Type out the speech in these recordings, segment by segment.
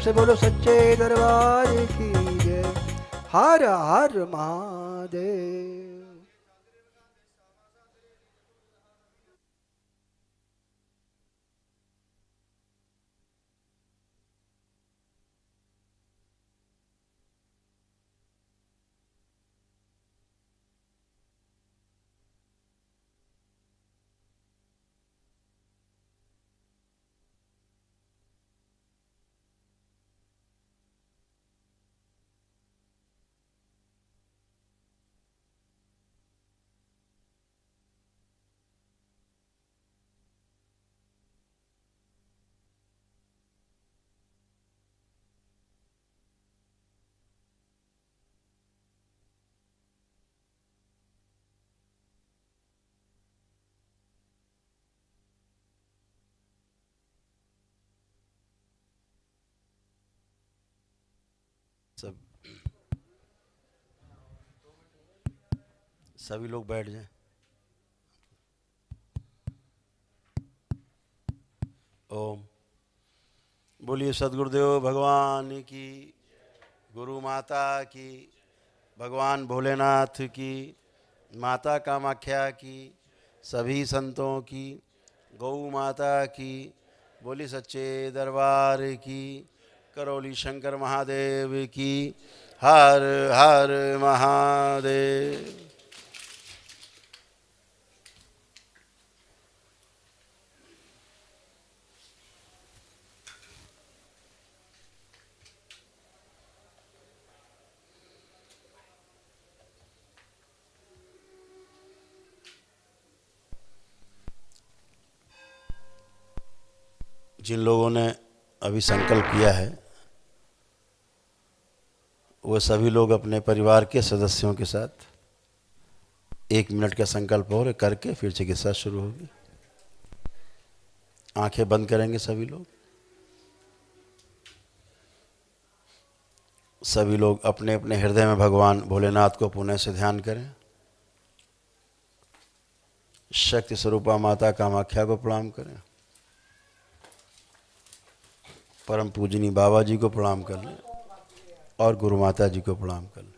से बोलो सच्चे दरबार की जय। हर हर महादेव। सब सभी लोग बैठ जाएं। ओम। बोलिए सदगुरुदेव भगवान की, गुरु माता की, भगवान भोलेनाथ की, माता कामाख्या की, सभी संतों की, गौ माता की, बोली सच्चे दरबार की, करौली शंकर महादेव की। हर हर महादेव। जिन लोगों ने अभी संकल्प किया है वो सभी लोग अपने परिवार के सदस्यों के साथ 1 मिनट का संकल्प और करके फिर चिकित्सा शुरू होगी। आंखें बंद करेंगे सभी लोग। सभी लोग अपने अपने हृदय में भगवान भोलेनाथ को पुनः से ध्यान करें। शक्ति स्वरूपा माता कामाख्या को प्रणाम करें। परम पूजनी बाबा जी को प्रणाम कर लें और गुरु माता जी को प्रणाम कर लें।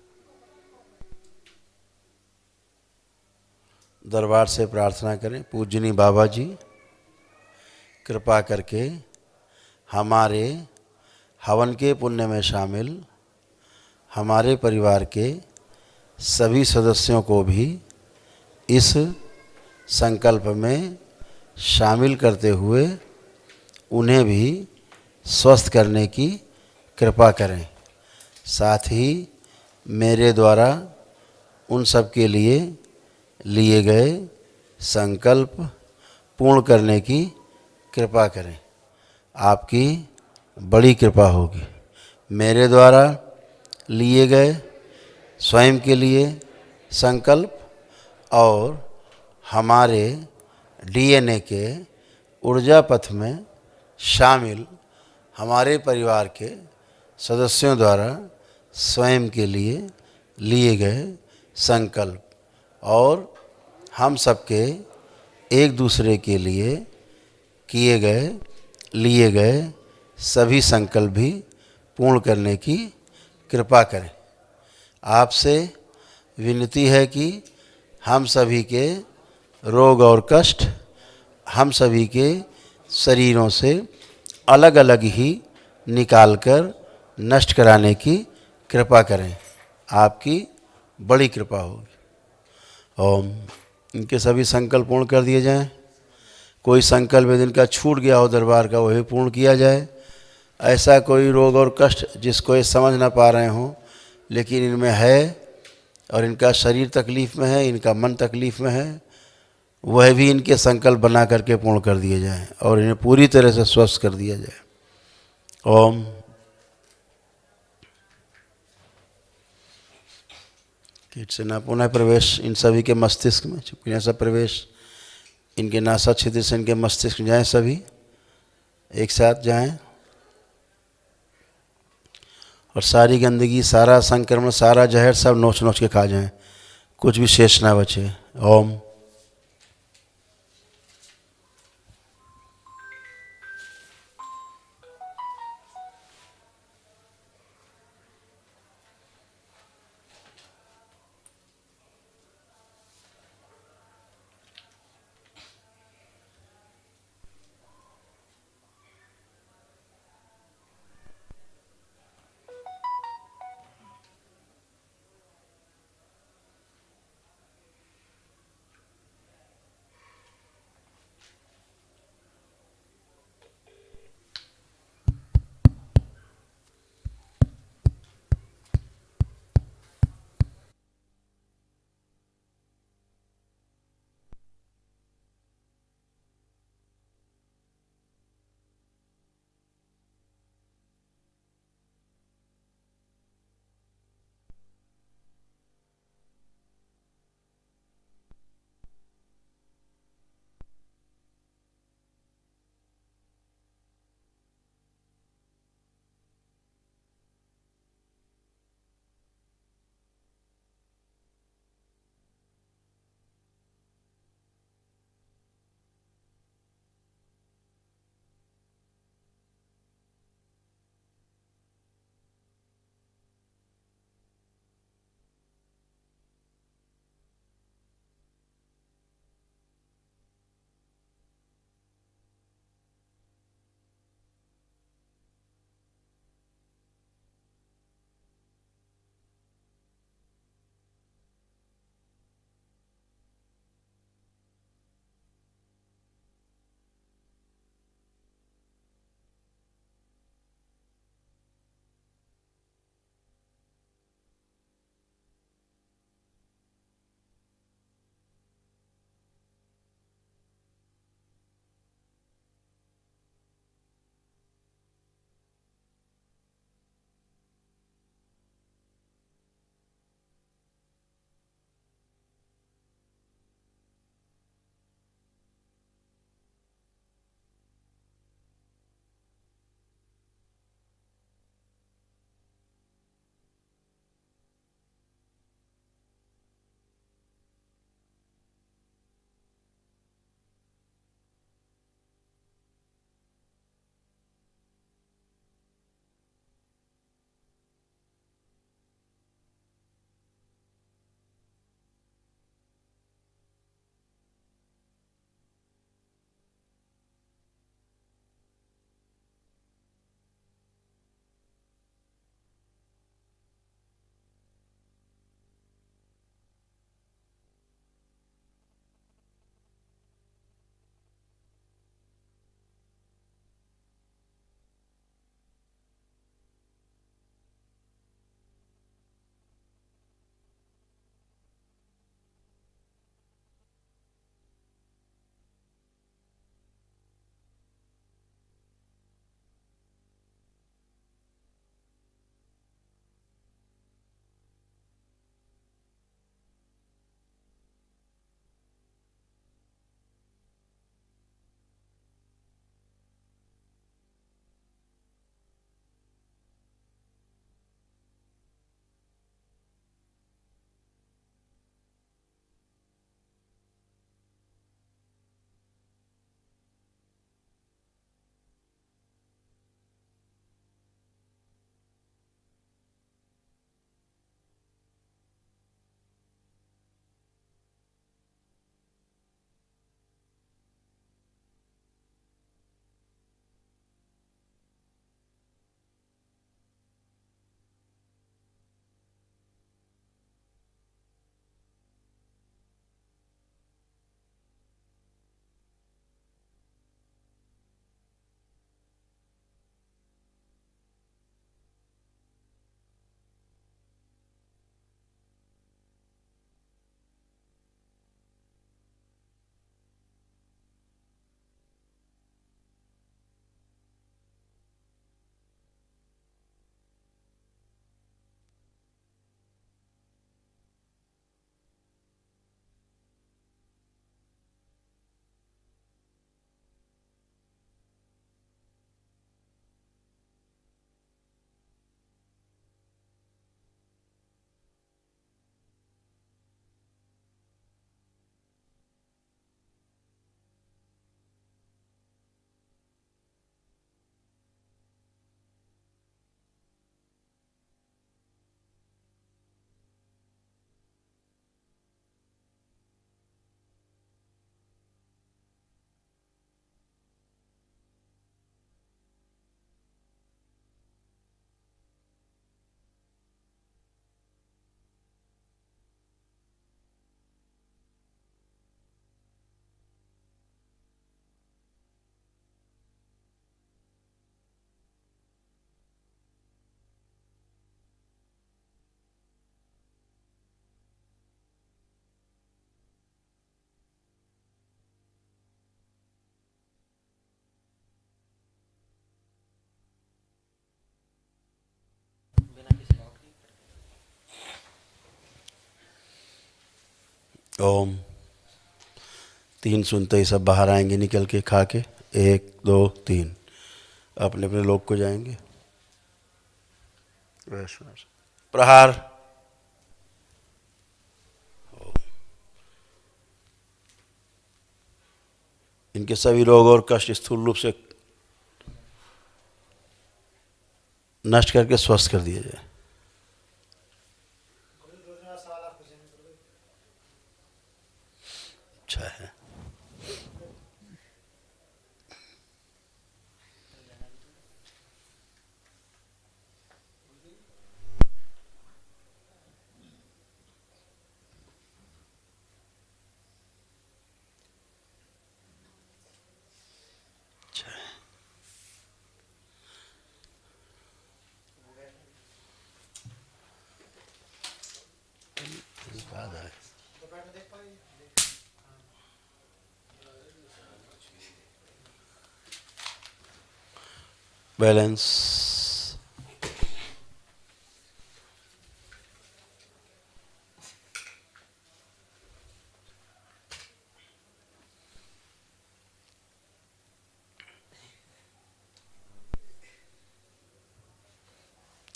दरबार से प्रार्थना करें, पूजनी बाबा जी कृपा करके हमारे हवन के पुण्य में शामिल हमारे परिवार के सभी सदस्यों को भी इस संकल्प में शामिल करते हुए उन्हें भी स्वस्थ करने की कृपा करें। साथ ही मेरे द्वारा उन सब के लिए लिए गए संकल्प पूर्ण करने की कृपा करें। आपकी बड़ी कृपा होगी। मेरे द्वारा लिए गए स्वयं के लिए संकल्प और हमारे डीएनए के ऊर्जा पथ में शामिल हमारे परिवार के सदस्यों द्वारा स्वयं के लिए गए संकल्प और हम सबके एक दूसरे के लिए किए गए लिए गए सभी संकल्प भी पूर्ण करने की कृपा करें। आपसे विनती है कि हम सभी के रोग और कष्ट हम सभी के शरीरों से अलग अलग ही निकालकर नष्ट कराने की कृपा करें। आपकी बड़ी कृपा होगी। ओम। इनके सभी संकल्प पूर्ण कर दिए जाएं। कोई संकल्प जिनका छूट गया हो दरबार का वही पूर्ण किया जाए। ऐसा कोई रोग और कष्ट जिसको ये समझ ना पा रहे हों लेकिन इनमें है और इनका शरीर तकलीफ़ में है, इनका मन तकलीफ़ में है, वह भी इनके संकल्प बना करके पूर्ण कर दिए जाएं और इन्हें पूरी तरह से स्वस्थ कर दिया जाए। ओम। कीट से ना पुनः प्रवेश इन सभी के मस्तिष्क में, चूँकि ऐसा प्रवेश इनके नासा छिद्र से इनके मस्तिष्क जाएं, सभी एक साथ जाएं और सारी गंदगी, सारा संक्रमण, सारा जहर सब नोच नोच के खा जाएं, कुछ भी शेष ना बचे। ओम। ओम। 3 सुनते ही सब बाहर आएंगे निकल के खा के। 1 2 3 अपने अपने लोक को जाएंगे। प्रहार। इनके सभी रोग और कष्ट स्थूल रूप से नष्ट करके स्वस्थ कर दिया जाए। अच्छा है। बैलेंस।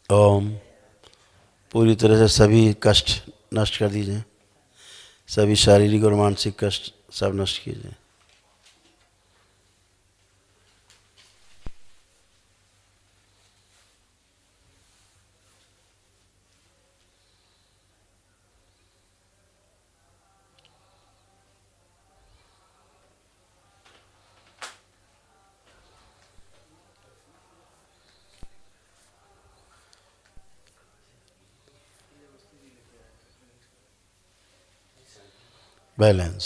ओम। पूरी तरह से सभी कष्ट नष्ट कर दीजिए। सभी शारीरिक और मानसिक कष्ट सब नष्ट कीजिए। बैलेंस।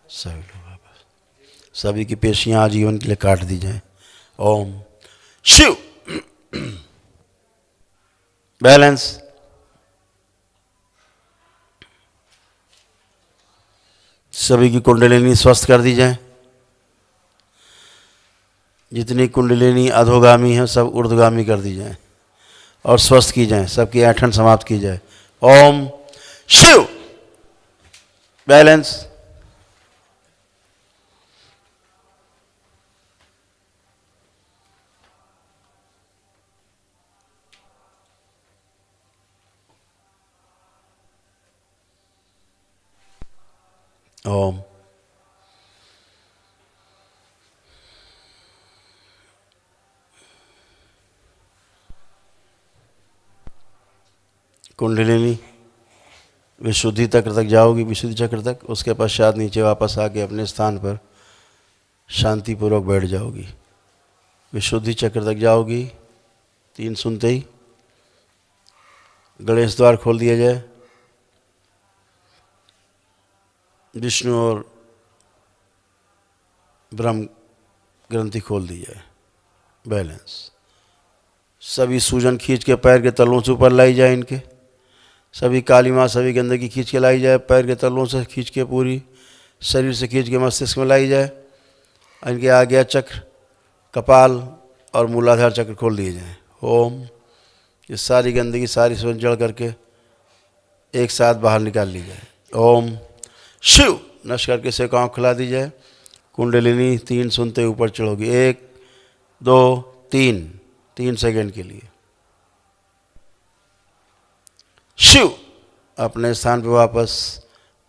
सभी लोग वापस। सभी की पेशियां आजीवन के लिए काट दी जाए। ओम शिव। बैलेंस। सभी की कुंडलिनी स्वस्थ कर दी जाए। जितनी कुंडलिनी अधोगामी है सब ऊर्ध्वगामी कर दी जाए और स्वस्थ की जाए। सबकी ऐंठन समाप्त की जाए। ओम शिव। बैलेंस। ओम। कुंडलिनी विशुद्धि चक्र तक जाओगी, विशुद्धि चक्र तक। उसके पश्चात नीचे वापस आके अपने स्थान पर शांतिपूर्वक बैठ जाओगी। विशुद्धि चक्र तक जाओगी। 3 सुनते ही गणेश द्वार खोल दिया जाए। विष्णु और ब्रह्म ग्रंथि खोल दी जाए। बैलेंस। सभी सूजन खींच के पैर के तलों से ऊपर लाई जाए। इनके सभी काली माँ सभी गंदगी खींच के लाई जाए। पैर के तलों से खींच के पूरी शरीर से खींच के मस्तिष्क में लाई जाए। इनके आज्ञा चक्र, कपाल और मूलाधार चक्र खोल दिए जाए। ओम। ये सारी गंदगी सारी सूजन जड़ करके एक साथ बाहर निकाल ली जाए। ओम शिव। नश करके से आँख खुला दी जाए। कुंडलिनी 3 सुनते ऊपर चढ़ोगी। 1 2 3 3 सेकंड के लिए। शिव। अपने स्थान पर वापस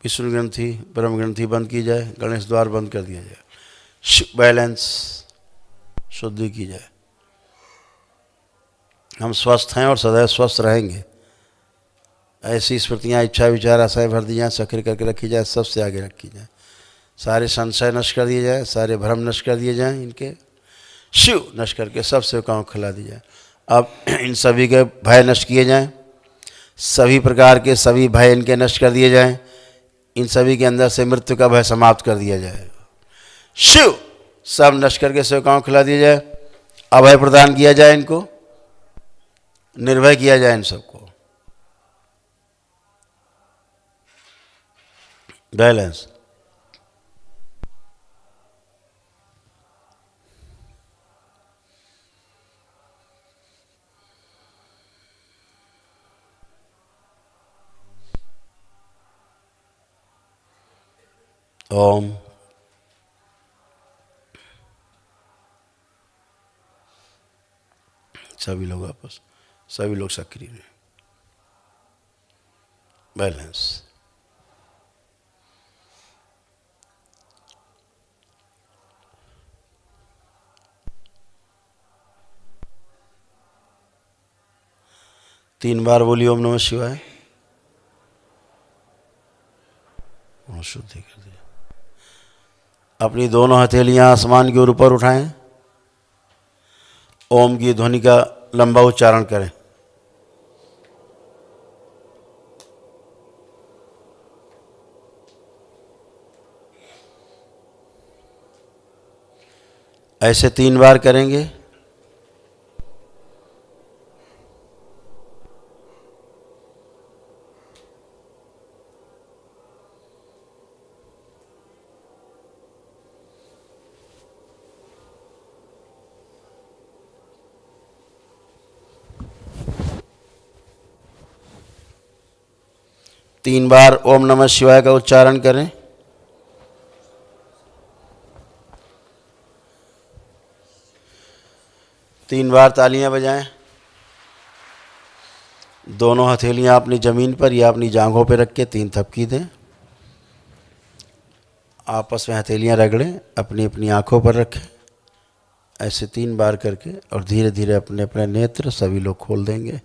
विष्णु ग्रंथि ब्रह्म ग्रंथि बंद की जाए। गणेश द्वार बंद कर दिया जाए। शिव। बैलेंस। शुद्धि की जाए। हम स्वस्थ हैं और सदैव स्वस्थ रहेंगे। ऐसी स्मृतियाँ इच्छा विचार आशाएं भर दी जाए, सक्रिय करके रखी जाए, सबसे आगे रखी जाए। सारे संशय नष्ट कर दिए जाए, सारे भ्रम नष्ट कर दिए जाएं। इनके शिव नष्ट करके सब सेवकाओं को खिला दी जाए। अब इन सभी के भय नष्ट किए जाएं। सभी प्रकार के सभी भय इनके नष्ट कर दिए जाएं। इन सभी के अंदर से मृत्यु का भय समाप्त कर दिया जाए। शिव। सब नष्ट करके सेवकाओं को खिला दिया जाए। अभय प्रदान किया जाए। इनको निर्भय किया जाए। इन सबको। बैलेंस। ओम। सभी लोग वापस, सभी लोग सक्रिय रहे। बैलेंस। तीन बार बोलिए ओम नमः शिवाय। शुद्धि कर दिया। अपनी दोनों हथेलियां आसमान की ओर ऊपर उठाएं। ओम की ध्वनि का लंबा उच्चारण करें। ऐसे 3 बार करेंगे। तीन बार ओम नमः शिवाय का उच्चारण करें। तीन बार तालियां बजाएं। दोनों हथेलियां अपनी जमीन पर या अपनी जांघों पर रख के 3 थपकी दें। आपस में हथेलियां रगड़ें, अपनी अपनी आंखों पर रखें। ऐसे 3 बार करके और धीरे धीरे अपने अपने नेत्र सभी लोग खोल देंगे।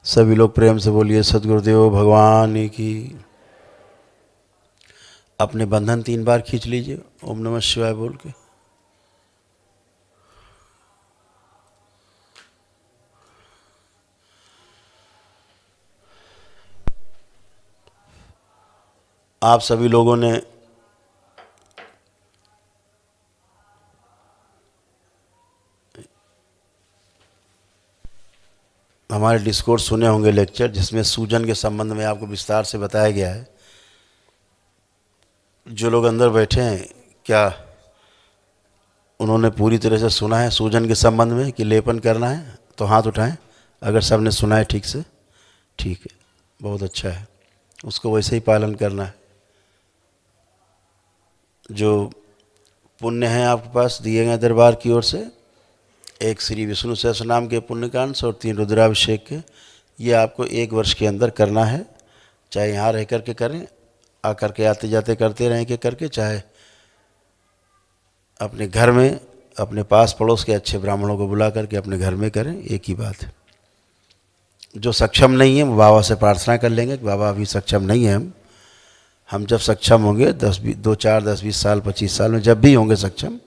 सभी लोग प्रेम से बोलिए सद्गुरुदेव भगवान की। अपने बंधन 3 बार खींच लीजिए ओम नमः शिवाय बोल के। आप सभी लोगों ने हमारे डिस्कोर्स सुने होंगे, लेक्चर, जिसमें सूजन के संबंध में आपको विस्तार से बताया गया है। जो लोग अंदर बैठे हैं, क्या उन्होंने पूरी तरह से सुना है सूजन के संबंध में कि लेपन करना है? तो हाथ उठाएं अगर सब ने सुना है ठीक से। ठीक है, बहुत अच्छा है, उसको वैसे ही पालन करना है। जो पुण्य हैं आपके पास दिए गए दरबार की ओर से, एक श्री विष्णु सहस्रनाम के पुण्यकांड और 3 रुद्राभिषेक के, ये आपको 1 वर्ष के अंदर करना है। चाहे यहाँ रह करके करें, आकर के आते जाते करते रहें के करके, चाहे अपने घर में अपने पास पड़ोस के अच्छे ब्राह्मणों को बुला करके अपने घर में करें, एक ही बात है। जो सक्षम नहीं है वो बाबा से प्रार्थना कर लेंगे कि बाबा अभी सक्षम नहीं है हम जब सक्षम होंगे 2, 4, 10, 20 साल 25 साल में जब भी होंगे सक्षम,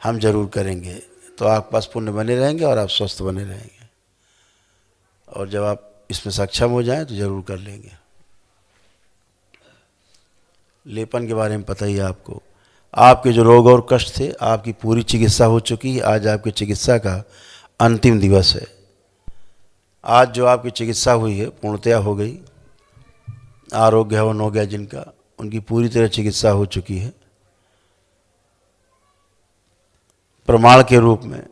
हम जरूर करेंगे। तो आपके पास पुण्य बने रहेंगे और आप स्वस्थ बने रहेंगे। और जब आप इसमें सक्षम हो जाएं तो जरूर कर लेंगे। लेपन के बारे में पता ही है आपको। आपके जो रोग और कष्ट थे, आपकी पूरी चिकित्सा हो चुकी है। आज आपकी चिकित्सा का अंतिम दिवस है। आज जो आपकी चिकित्सा हुई है पूर्णतया हो गई। आरोग्य हवन हो गया जिनका, उनकी पूरी तरह चिकित्सा हो चुकी है। प्रमाण के रूप में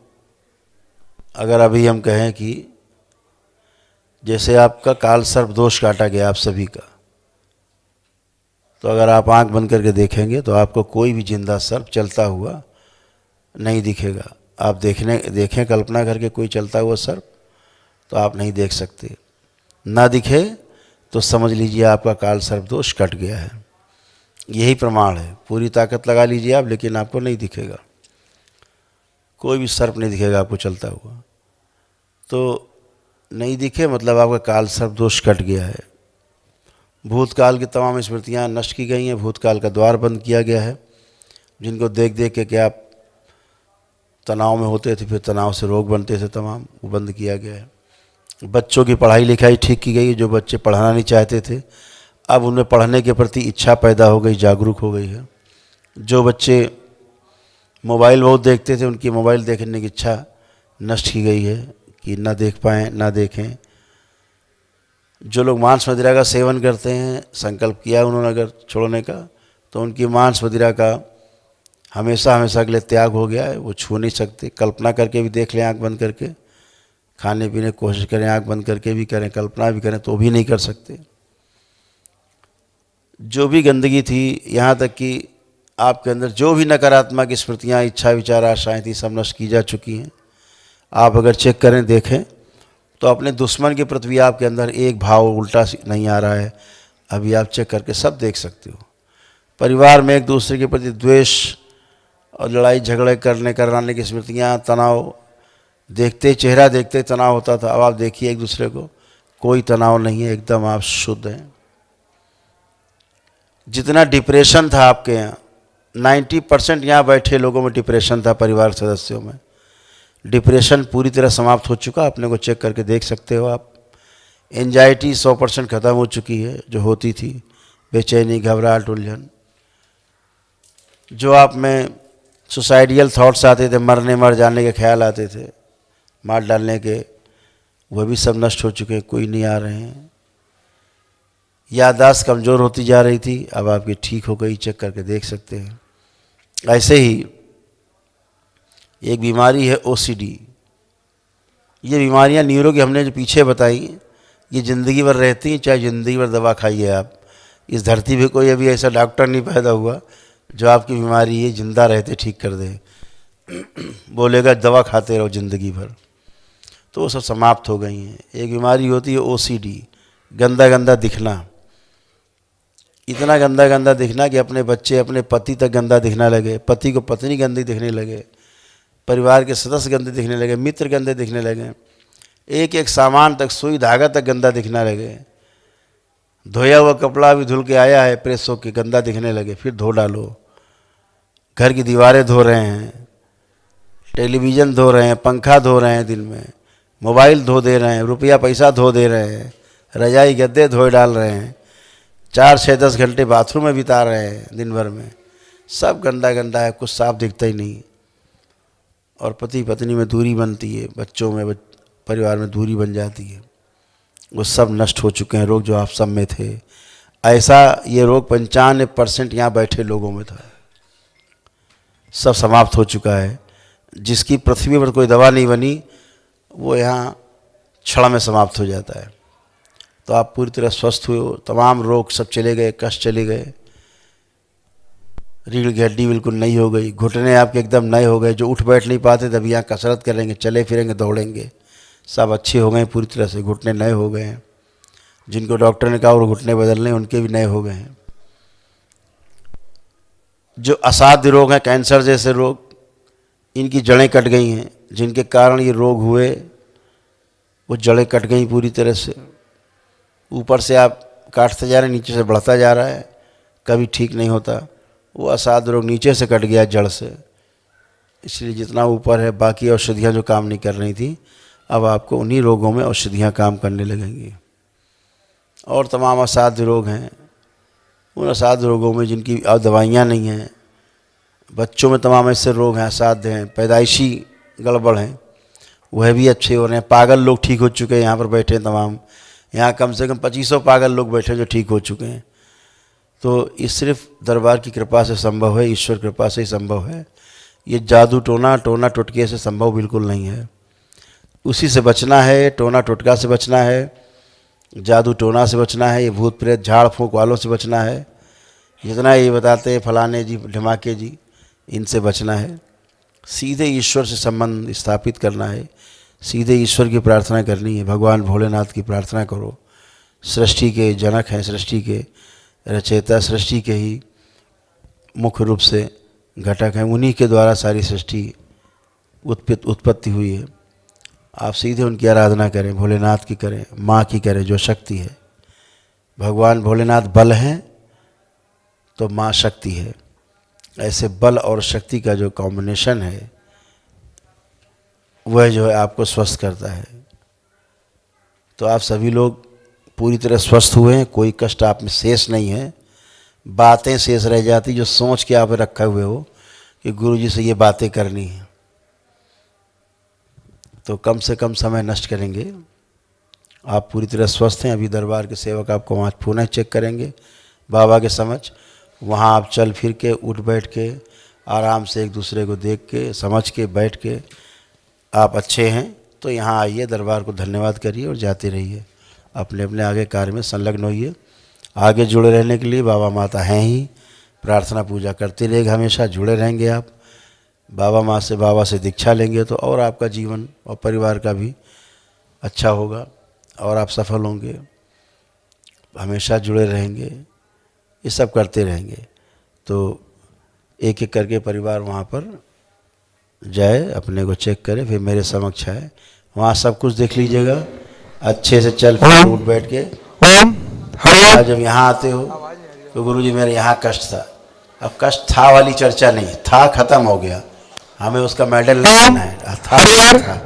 अगर अभी हम कहें कि जैसे आपका काल सर्प दोष काटा गया आप सभी का, तो अगर आप आंख बंद करके देखेंगे तो आपको कोई भी जिंदा सर्प चलता हुआ नहीं दिखेगा। आप देखें कल्पना करके कोई चलता हुआ सर्प, तो आप नहीं देख सकते। ना दिखे तो समझ लीजिए आपका काल सर्प दोष कट गया है। यही प्रमाण है। पूरी ताकत लगा लीजिए आप, लेकिन आपको नहीं दिखेगा, कोई भी सर्प नहीं दिखेगा आपको चलता हुआ। तो नहीं दिखे मतलब आपका काल सर्प दोष कट गया है। भूतकाल की तमाम स्मृतियाँ नष्ट की गई हैं। भूतकाल का द्वार बंद किया गया है। जिनको देख देख के क्या आप तनाव में होते थे, फिर तनाव से रोग बनते थे तमाम, वो बंद किया गया है। बच्चों की पढ़ाई लिखाई ठीक की गई। जो बच्चे पढ़ना नहीं चाहते थे, अब उनमें पढ़ने के प्रति इच्छा पैदा हो गई, जागरूक हो गई है। जो बच्चे मोबाइल बहुत देखते थे, उनकी मोबाइल देखने की इच्छा नष्ट की गई है कि ना देख पाएँ, ना देखें। जो लोग मांस मदिरा का सेवन करते हैं, संकल्प किया उन्होंने अगर छोड़ने का, तो उनकी मांस मदिरा का हमेशा हमेशा के लिए त्याग हो गया है। वो छू नहीं सकते। कल्पना करके भी देख लें आँख बंद करके, खाने पीने की कोशिश करें आँख बंद करके भी करें, कल्पना भी करें तो भी नहीं कर सकते। जो भी गंदगी थी, यहाँ तक कि आपके अंदर जो भी नकारात्मक स्मृतियाँ, इच्छा, विचार, आशाएँ थी, सब नष्ट की जा चुकी हैं। आप अगर चेक करें, देखें तो अपने दुश्मन के प्रति भी आपके अंदर एक भाव उल्टा नहीं आ रहा है। अभी आप चेक करके सब देख सकते हो। परिवार में एक दूसरे के प्रति द्वेष और लड़ाई झगड़े कराने की स्मृतियाँ, तनाव, देखते चेहरा देखते तनाव होता था। अब आप देखिए एक दूसरे को, कोई तनाव नहीं है, एकदम आप शुद्ध हैं। जितना डिप्रेशन था आपके यहाँ, 90% यहाँ बैठे लोगों में डिप्रेशन था, परिवार सदस्यों में। डिप्रेशन पूरी तरह समाप्त हो चुका, अपने को चेक करके देख सकते हो आप। एंजाइटी 100% ख़त्म हो चुकी है, जो होती थी, बेचैनी, घबराहट, उलझन। जो आप में सुसाइडियल थॉट्स आते थे, मर जाने के ख्याल आते थे, मार डालने के, वह भी सब नष्ट हो चुके हैं, कोई नहीं आ रहे हैं। याददाश्त कमज़ोर होती जा रही थी, अब आपकी ठीक हो गई, चेक करके देख सकते हैं। ऐसे ही एक बीमारी है OCD। ये बीमारियां न्यूरो की हमने जो पीछे बताई, ये ज़िंदगी भर रहती हैं, चाहे ज़िंदगी भर दवा खाइए आप। इस धरती पे कोई अभी ऐसा डॉक्टर नहीं पैदा हुआ जो आपकी बीमारी ये जिंदा रहते ठीक कर दे। बोलेगा दवा खाते रहो ज़िंदगी भर, तो वो सब समाप्त हो गई हैं। एक बीमारी होती है OCD, गंदा गंदा दिखना। इतना गंदा गंदा दिखना कि अपने बच्चे, अपने पति तक गंदा दिखने लगे, पति को पत्नी गंदी दिखने लगे, परिवार के सदस्य गंदे दिखने लगे, मित्र गंदे दिखने लगे, एक एक सामान तक, सुई धागा तक गंदा दिखने लगे। धोया हुआ कपड़ा भी धुल के आया है, प्रेस होके गंदा दिखने लगे, फिर धो डालो। घर की दीवारें धो रहे हैं, टेलीविज़न धो रहे हैं, पंखा धो रहे हैं, दिन में मोबाइल धो दे रहे हैं, रुपया पैसा धो दे रहे हैं, रजाई गद्दे धोए डाल रहे हैं, 4, 6, 10 घंटे बाथरूम में बिता रहे हैं दिन भर में। सब गंदा गंदा है, कुछ साफ दिखता ही नहीं। और पति पत्नी में दूरी बनती है, बच्चों में, परिवार में दूरी बन जाती है। वो सब नष्ट हो चुके हैं रोग जो आप सब में थे। ऐसा ये रोग 95% यहाँ बैठे लोगों में था, सब समाप्त हो चुका है। जिसकी पृथ्वी पर कोई दवा नहीं बनी, वो यहाँ क्षण में समाप्त हो जाता है। तो आप पूरी तरह स्वस्थ हुए हो, तमाम रोग सब चले गए, कष्ट चले गए, रीढ़ की हड्डी बिल्कुल नई हो गई, घुटने आपके एकदम नए हो गए। जो उठ बैठ नहीं पाते तभी यहाँ कसरत करेंगे, चले फिरेंगे, दौड़ेंगे, सब अच्छे हो गए पूरी तरह से, घुटने नए हो गए हैं। जिनको डॉक्टर ने कहा और घुटने बदलने, उनके भी नए हो गए हैं। जो असाध्य रोग हैं, कैंसर जैसे रोग, इनकी जड़ें कट गई हैं। जिनके कारण ये रोग हुए, वो जड़ें कट गई पूरी तरह से। ऊपर से आप काटते जा रहे हैं, नीचे से बढ़ता जा रहा है, कभी ठीक नहीं होता। वो असाध्य रोग नीचे से कट गया जड़ से, इसलिए जितना ऊपर है, बाकी औषधियाँ जो काम नहीं कर रही थी, अब आपको उन्हीं रोगों में औषधियाँ काम करने लगेंगी। और तमाम असाध्य रोग हैं, उन असाध्य रोगों में जिनकी अब दवाइयाँ नहीं हैं। बच्चों में तमाम ऐसे रोग हैं, असाध्य हैं, पैदाइशी गड़बड़ हैं, वह भी अच्छे हो रहे हैं। पागल लोग ठीक हो चुके हैं, यहाँ पर बैठे हैं तमाम। यहाँ कम से कम 2500 पागल लोग बैठे जो ठीक हो चुके हैं। तो ये सिर्फ दरबार की कृपा से संभव है, ईश्वर कृपा से ही संभव है। ये जादू टोना टोटके से संभव बिल्कुल नहीं है। उसी से बचना है, टोना टोटका से बचना है, जादू टोना से बचना है, ये भूत प्रेत झाड़ फूंक वालों से बचना है। जितना ये बताते हैं फलाने जी, ढमाके जी, इनसे बचना है। सीधे ईश्वर से संबंध स्थापित करना है, सीधे ईश्वर की प्रार्थना करनी है। भगवान भोलेनाथ की प्रार्थना करो। सृष्टि के जनक हैं, सृष्टि के रचयिता, सृष्टि के ही मुख्य रूप से घटक हैं। उन्हीं के द्वारा सारी सृष्टि उत्पत्ति हुई है। आप सीधे उनकी आराधना करें, भोलेनाथ की करें, माँ की करें, जो शक्ति है। भगवान भोलेनाथ बल हैं तो माँ शक्ति है। ऐसे बल और शक्ति का जो कॉम्बिनेशन है, वह जो है आपको स्वस्थ करता है। तो आप सभी लोग पूरी तरह स्वस्थ हुए हैं, कोई कष्ट आप में शेष नहीं है। बातें शेष रह जाती जो सोच के आप रखे हुए हो कि गुरु जी से ये बातें करनी है, तो कम से कम समय नष्ट करेंगे। आप पूरी तरह स्वस्थ हैं। अभी दरबार के सेवक आपको वहाँ पुनः चेक करेंगे बाबा के समक्ष। वहाँ आप चल फिर के, उठ बैठ के, आराम से एक दूसरे को देख के, समझ के, बैठ के आप अच्छे हैं तो यहाँ आइए, दरबार को धन्यवाद करिए और जाते रहिए। अपने अपने आगे कार्य में संलग्न होइए। आगे जुड़े रहने के लिए बाबा माता हैं ही, प्रार्थना पूजा करते रहेंगे, हमेशा जुड़े रहेंगे आप, बाबा माँ से, बाबा से दीक्षा लेंगे तो और आपका जीवन और परिवार का भी अच्छा होगा और आप सफल होंगे, हमेशा जुड़े रहेंगे, ये सब करते रहेंगे। तो एक एक करके परिवार वहाँ पर जाए, अपने को चेक करे, फिर मेरे समक्ष आए, वहाँ सब कुछ देख लीजिएगा अच्छे से, चल फिर उठ बैठ के। ओम आज जब यहाँ आते हो तो गुरुजी मेरे यहाँ कष्ट था, अब कष्ट था वाली चर्चा नहीं, था खत्म हो गया, हमें उसका मेडल नहीं देना है, था।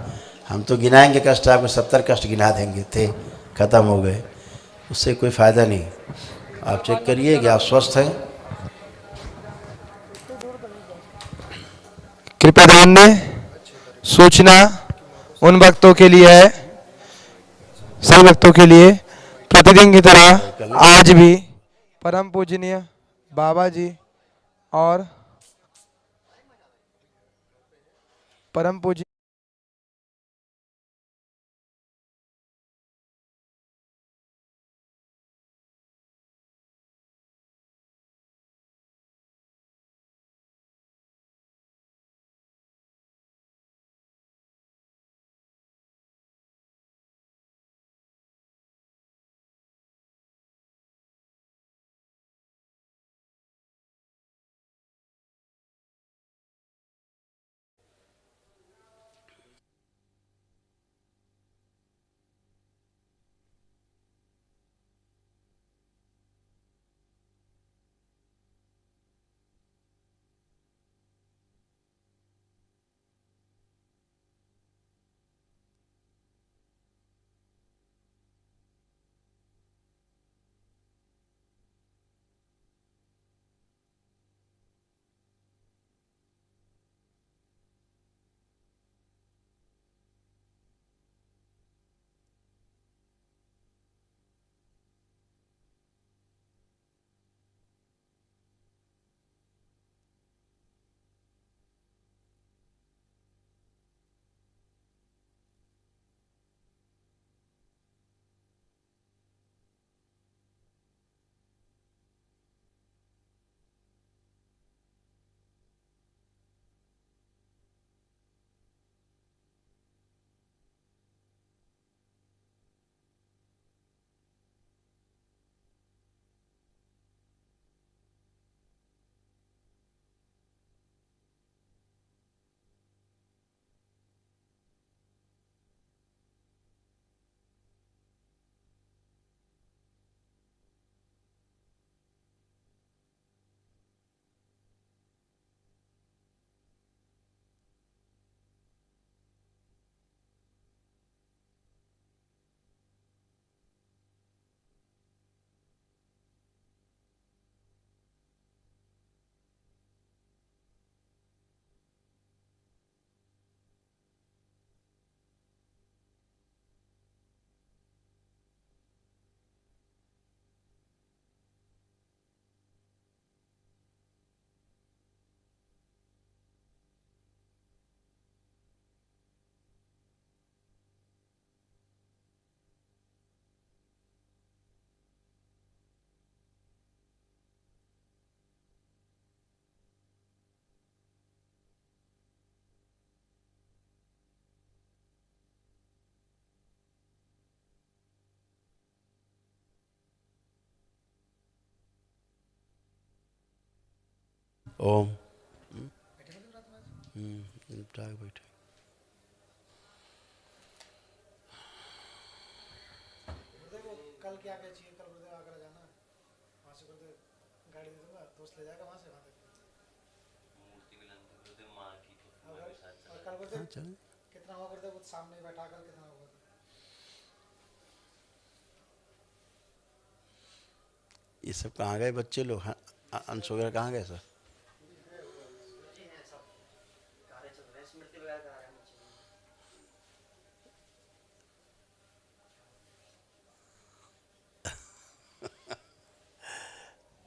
हम तो गिनाएंगे कष्ट, आपको 70 कष्ट गिना देंगे, थे खत्म हो गए, उससे कोई फ़ायदा नहीं। आप चेक करिए कि आप स्वस्थ हैं। कृपया ध्यान दें, सूचना उन भक्तों के लिए है, सभी भक्तों के लिए, प्रतिदिन की तरह आज भी परम पूजनीय बाबा जी और परम पूज्य ओम बैठे। कल क्या क्या चाहिए, कल गुरुदेव आगरा जाना, वहाँ से गुरुदेव गाड़ी दे दूंगा, दोस्त ले जाएगा वहाँ से, वहाँ तक मूर्ति भी लाना गुरुदेव माँ की, और कल गुरुदेव कितना हुआ गुरुदेव, सामने बैठा कर कितना होगा। ये सब कहाँ गए बच्चे लोग, हाँ, अंश वगैरह कहाँ गए सर?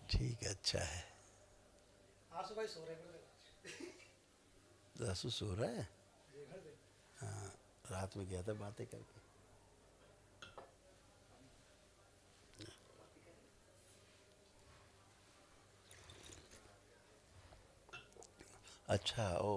ठीक है, अच्छा है। आंसू भाई सो रहे हैं, आंसू सो रहा है, हाँ, रात में गया था बातें करके। अच्छा ओ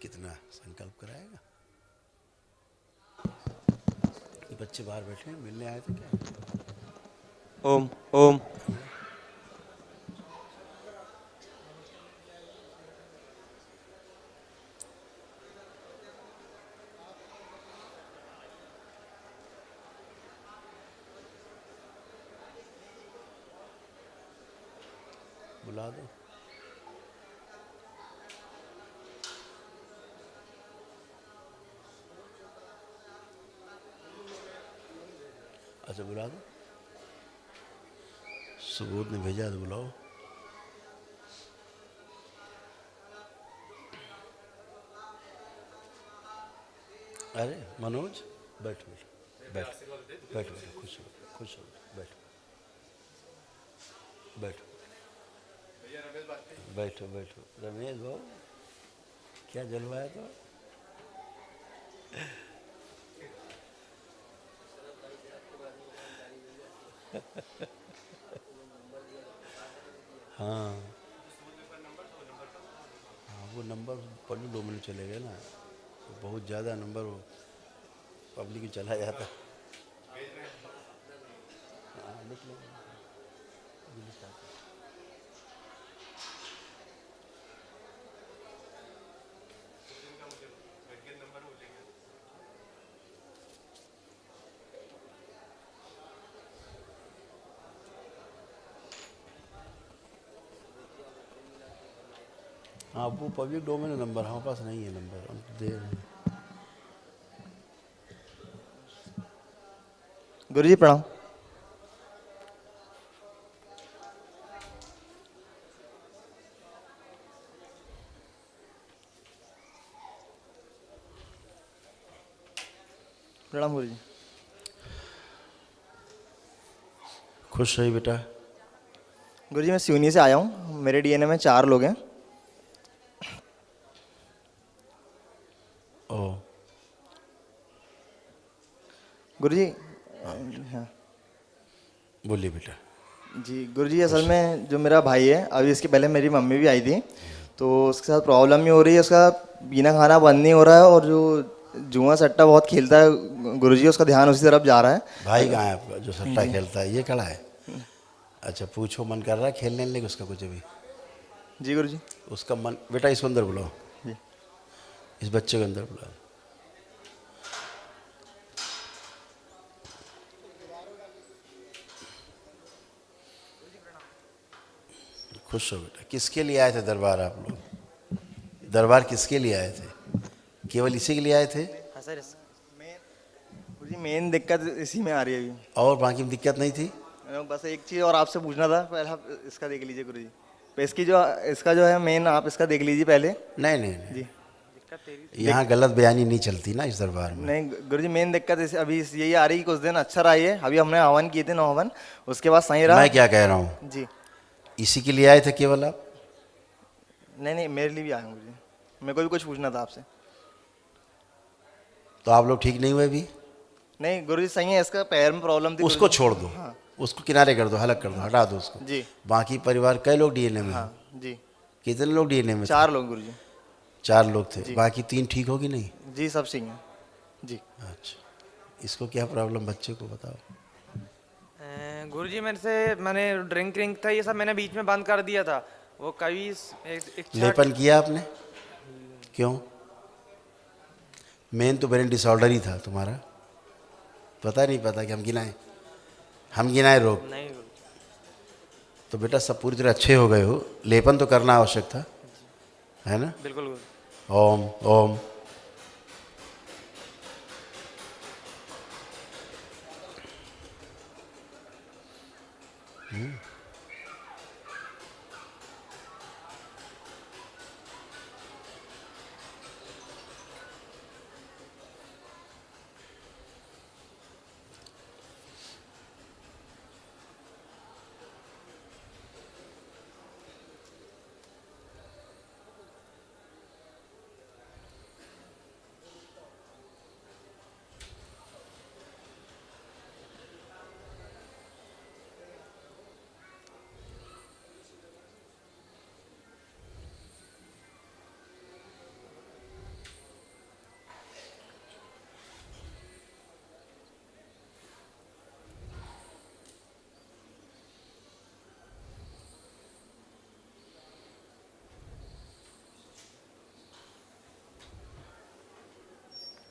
कितना संकल्प कराएगा। ये बच्चे बाहर बैठे हैं, मिलने आए थे क्या? ओम ओम। बुला दो। अच्छा बुला दो, सुबोध ने भेजा तो बुलाओ। अरे मनोज बैठो बैठो बैठो बैठो, खुश हो खुश हो, बैठो बैठो बैठो बैठो। रमेश भाऊ क्या जलवाया तो हाँ हाँ, वो नंबर पन्नू 2 मिनट चले गए ना, तो बहुत ज़्यादा नंबर वो पब्लिक में चला जाता। हाँ निकले। हाँ वो पब्लिक डोमेन है नंबर, हमारे पास नहीं है नंबर, हम दे रहे हैं। गुरुजी प्रणाम। प्रणाम गुरुजी। खुश रही बेटा। गुरुजी मैं सिवनी से आया हूँ, मेरे डीएनए में 4 लोग हैं। ओ गुरुजी हाँ बोलिए बेटा। जी गुरुजी, असल में जो मेरा भाई है, अभी इसके पहले मेरी मम्मी भी आई थी, तो उसके साथ प्रॉब्लम ही हो रही है, उसका पीना खाना बंद नहीं हो रहा है, और जो जुआ सट्टा बहुत खेलता है गुरुजी, उसका ध्यान उसी तरफ जा रहा है। भाई कहाँ है आपका जो सट्टा खेलता है? ये खड़ा है। अच्छा पूछो, मन कर रहा है खेलने लेके उसका कुछ अभी? जी गुरुजी। उसका मन, बेटा इसको अंदर बुलाओ, जी इस बच्चे को अंदर बुलाओ। खुश हो बेटा। किसके लिए आए थे दरबार आप लोग? दरबार किसके लिए आए थे? केवल इसी के लिए आए थे? हाँ सर, गुरुजी मेन दिक्कत इसी में आ रही है अभी, और बाकी में दिक्कत नहीं थी? बस एक चीज़ और आपसे पूछना था, पहले आप इसका देख लीजिए गुरुजी, इसका जो है मेन, आप इसका देख लीजिए पहले। नहीं नहीं नहीं, जी यहाँ गलत बयानी नहीं चलती ना इस दरबार में। नहीं गुरुजी, मेन दिक्कत अभी यही आ रही है, कुछ दिन अच्छा रहा है, अभी हमने हवन किए थे 9 हवन, उसके बाद सही रहा। मैं क्या कह रहा हूँ, जी इसी के लिए आए थे केवल आप? नहीं नहीं, मेरे लिए भी आए हूँ गुरुजी, मेरे को भी कुछ पूछना था आपसे। तो आप लोग ठीक नहीं हुए अभी? नहीं गुरुजी सही है, इसका पैर में प्रॉब्लम थी। उसको गुरुजी। छोड़ दो, हाँ उसको किनारे कर दो, हलक कर दो, हटा दो उसको। जी बाकी परिवार कई लोग डीएनए में हैं? हाँ जी, कितने लोग डीएनए में थे? 4 लोग गुरुजी। 4 लोग थे, बाकी 3 ठीक होगी नहीं? जी सब सही है जी। अच्छा, इसको क्या प्रॉब्लम बच्चे को बताओ। गुरुजी मैंने ड्रिंक था ये सब मैंने बीच में बंद कर दिया था, वो कभी लेपन किया आपने? क्यों? मेन तो ब्रेन डिसऑर्डर ही था तुम्हारा। पता नहीं पता कि हम गिनाएं, हम गिनाएं रोग? नहीं गुरु तो बेटा सब पूरी तरह अच्छे हो गए हो, लेपन तो करना आवश्यक था, है ना? बिल्कुल गुरु। ओम ओम।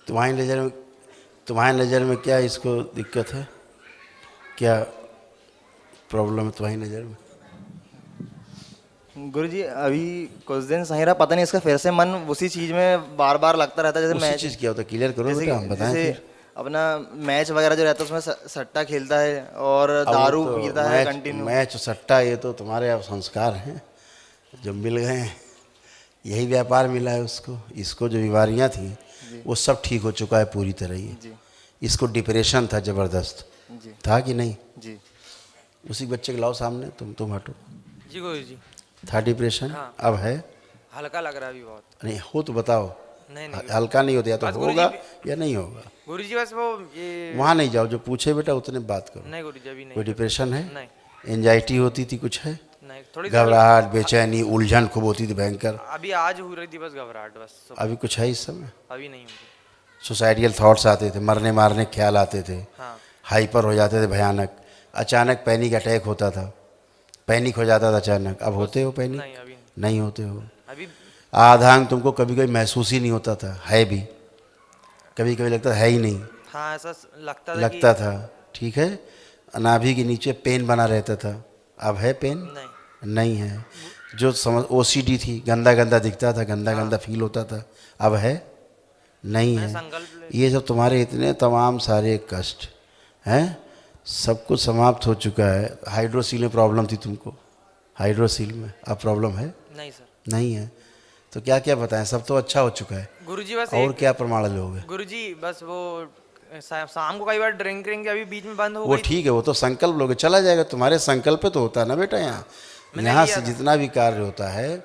तुम्हारी नज़र में क्या इसको दिक्कत है, क्या प्रॉब्लम है तुम्हारी नज़र में? गुरुजी अभी कुछ दिन सही रहा, पता नहीं इसका फिर से मन उसी चीज में बार बार लगता रहता है। जैसे उसी मैच, चीज़ क्या होता है, क्लियर करो जैसे बेटा, हम बताएं जैसे फिर। अपना मैच वगैरह जो रहता है उसमें सट्टा खेलता है और अब वो दारू तो पीता है मैच कंटिन्यू। मैच सट्टा ये तो तुम्हारे अब संस्कार हैं जो मिल गए हैं, यही व्यापार मिला है उसको। इसको जो बीमारियां थी वो सब ठीक हो चुका है पूरी तरह ही। जी इसको डिप्रेशन था ज़बरदस्त, जी था कि नहीं? जी उसी बच्चे को लाओ सामने, तुम हटो। जी गुरु जी। था डिप्रेशन? हाँ। अब है? हल्का लग रहा है अभी बहुत। नहीं हो तो बताओ। नहीं नहीं हल्का नहीं होता, या तो बस गुरुजी होगा या नहीं होगा। गुरु जी बस वो ये वहाँ नहीं जाओ, जो पूछे बेटा उतने बात करो। नहीं गुरु जी अभी नहीं। कोई डिप्रेशन है? नहीं एंजाइटी होती थी, कुछ है? नहीं थोड़ी घबराहट, बेचैनी, उलझन खूब होती थी भयंकर? अभी आज हो रही थी बस घबराहट बस अभी कुछ है इस समय? अभी नहीं होगी। सुसाइडियल थॉट्स आते थे, मरने मारने के ख्याल आते थे, हाँ हाइपर हो जाते थे भयानक, अचानक पैनिक अटैक होता था, पैनिक हो जाता था अचानक। अब होते हो पैनिक? नहीं अभी नहीं। नहीं होते हो। अभी आधा अंग तुमको कभी कभी महसूस ही नहीं होता था, है भी कभी कभी लगता था है ही नहीं, हाँ ऐसा लगता था लगता था। ठीक है, नाभि के नीचे पेन बना रहता था, अब है पेन? नहीं नहीं है। जो समझ ओसीडी थी, गंदा गंदा दिखता था, गंदा गंदा फील होता था, अब है? नहीं है। संकल्प ले ये सब तुम्हारे इतने तमाम सारे कष्ट हैं, सब कुछ समाप्त हो चुका है। हाइड्रोसील में प्रॉब्लम थी तुमको, हाइड्रोसील में अब प्रॉब्लम है? नहीं सर। नहीं है। तो क्या क्या बताएं, सब तो अच्छा हो चुका है, गुरुजी बस और क्या प्रमाण लोगे? गुरुजी बस वो शाम को कई बार ड्रिंक अभी बीच में बंद हो वो गई। ठीक है, वो तो संकल्प लोगे, चला जाएगा। तुम्हारे संकल्प पे तो होता है ना बेटा। यहाँ से जितना भी कार्य होता है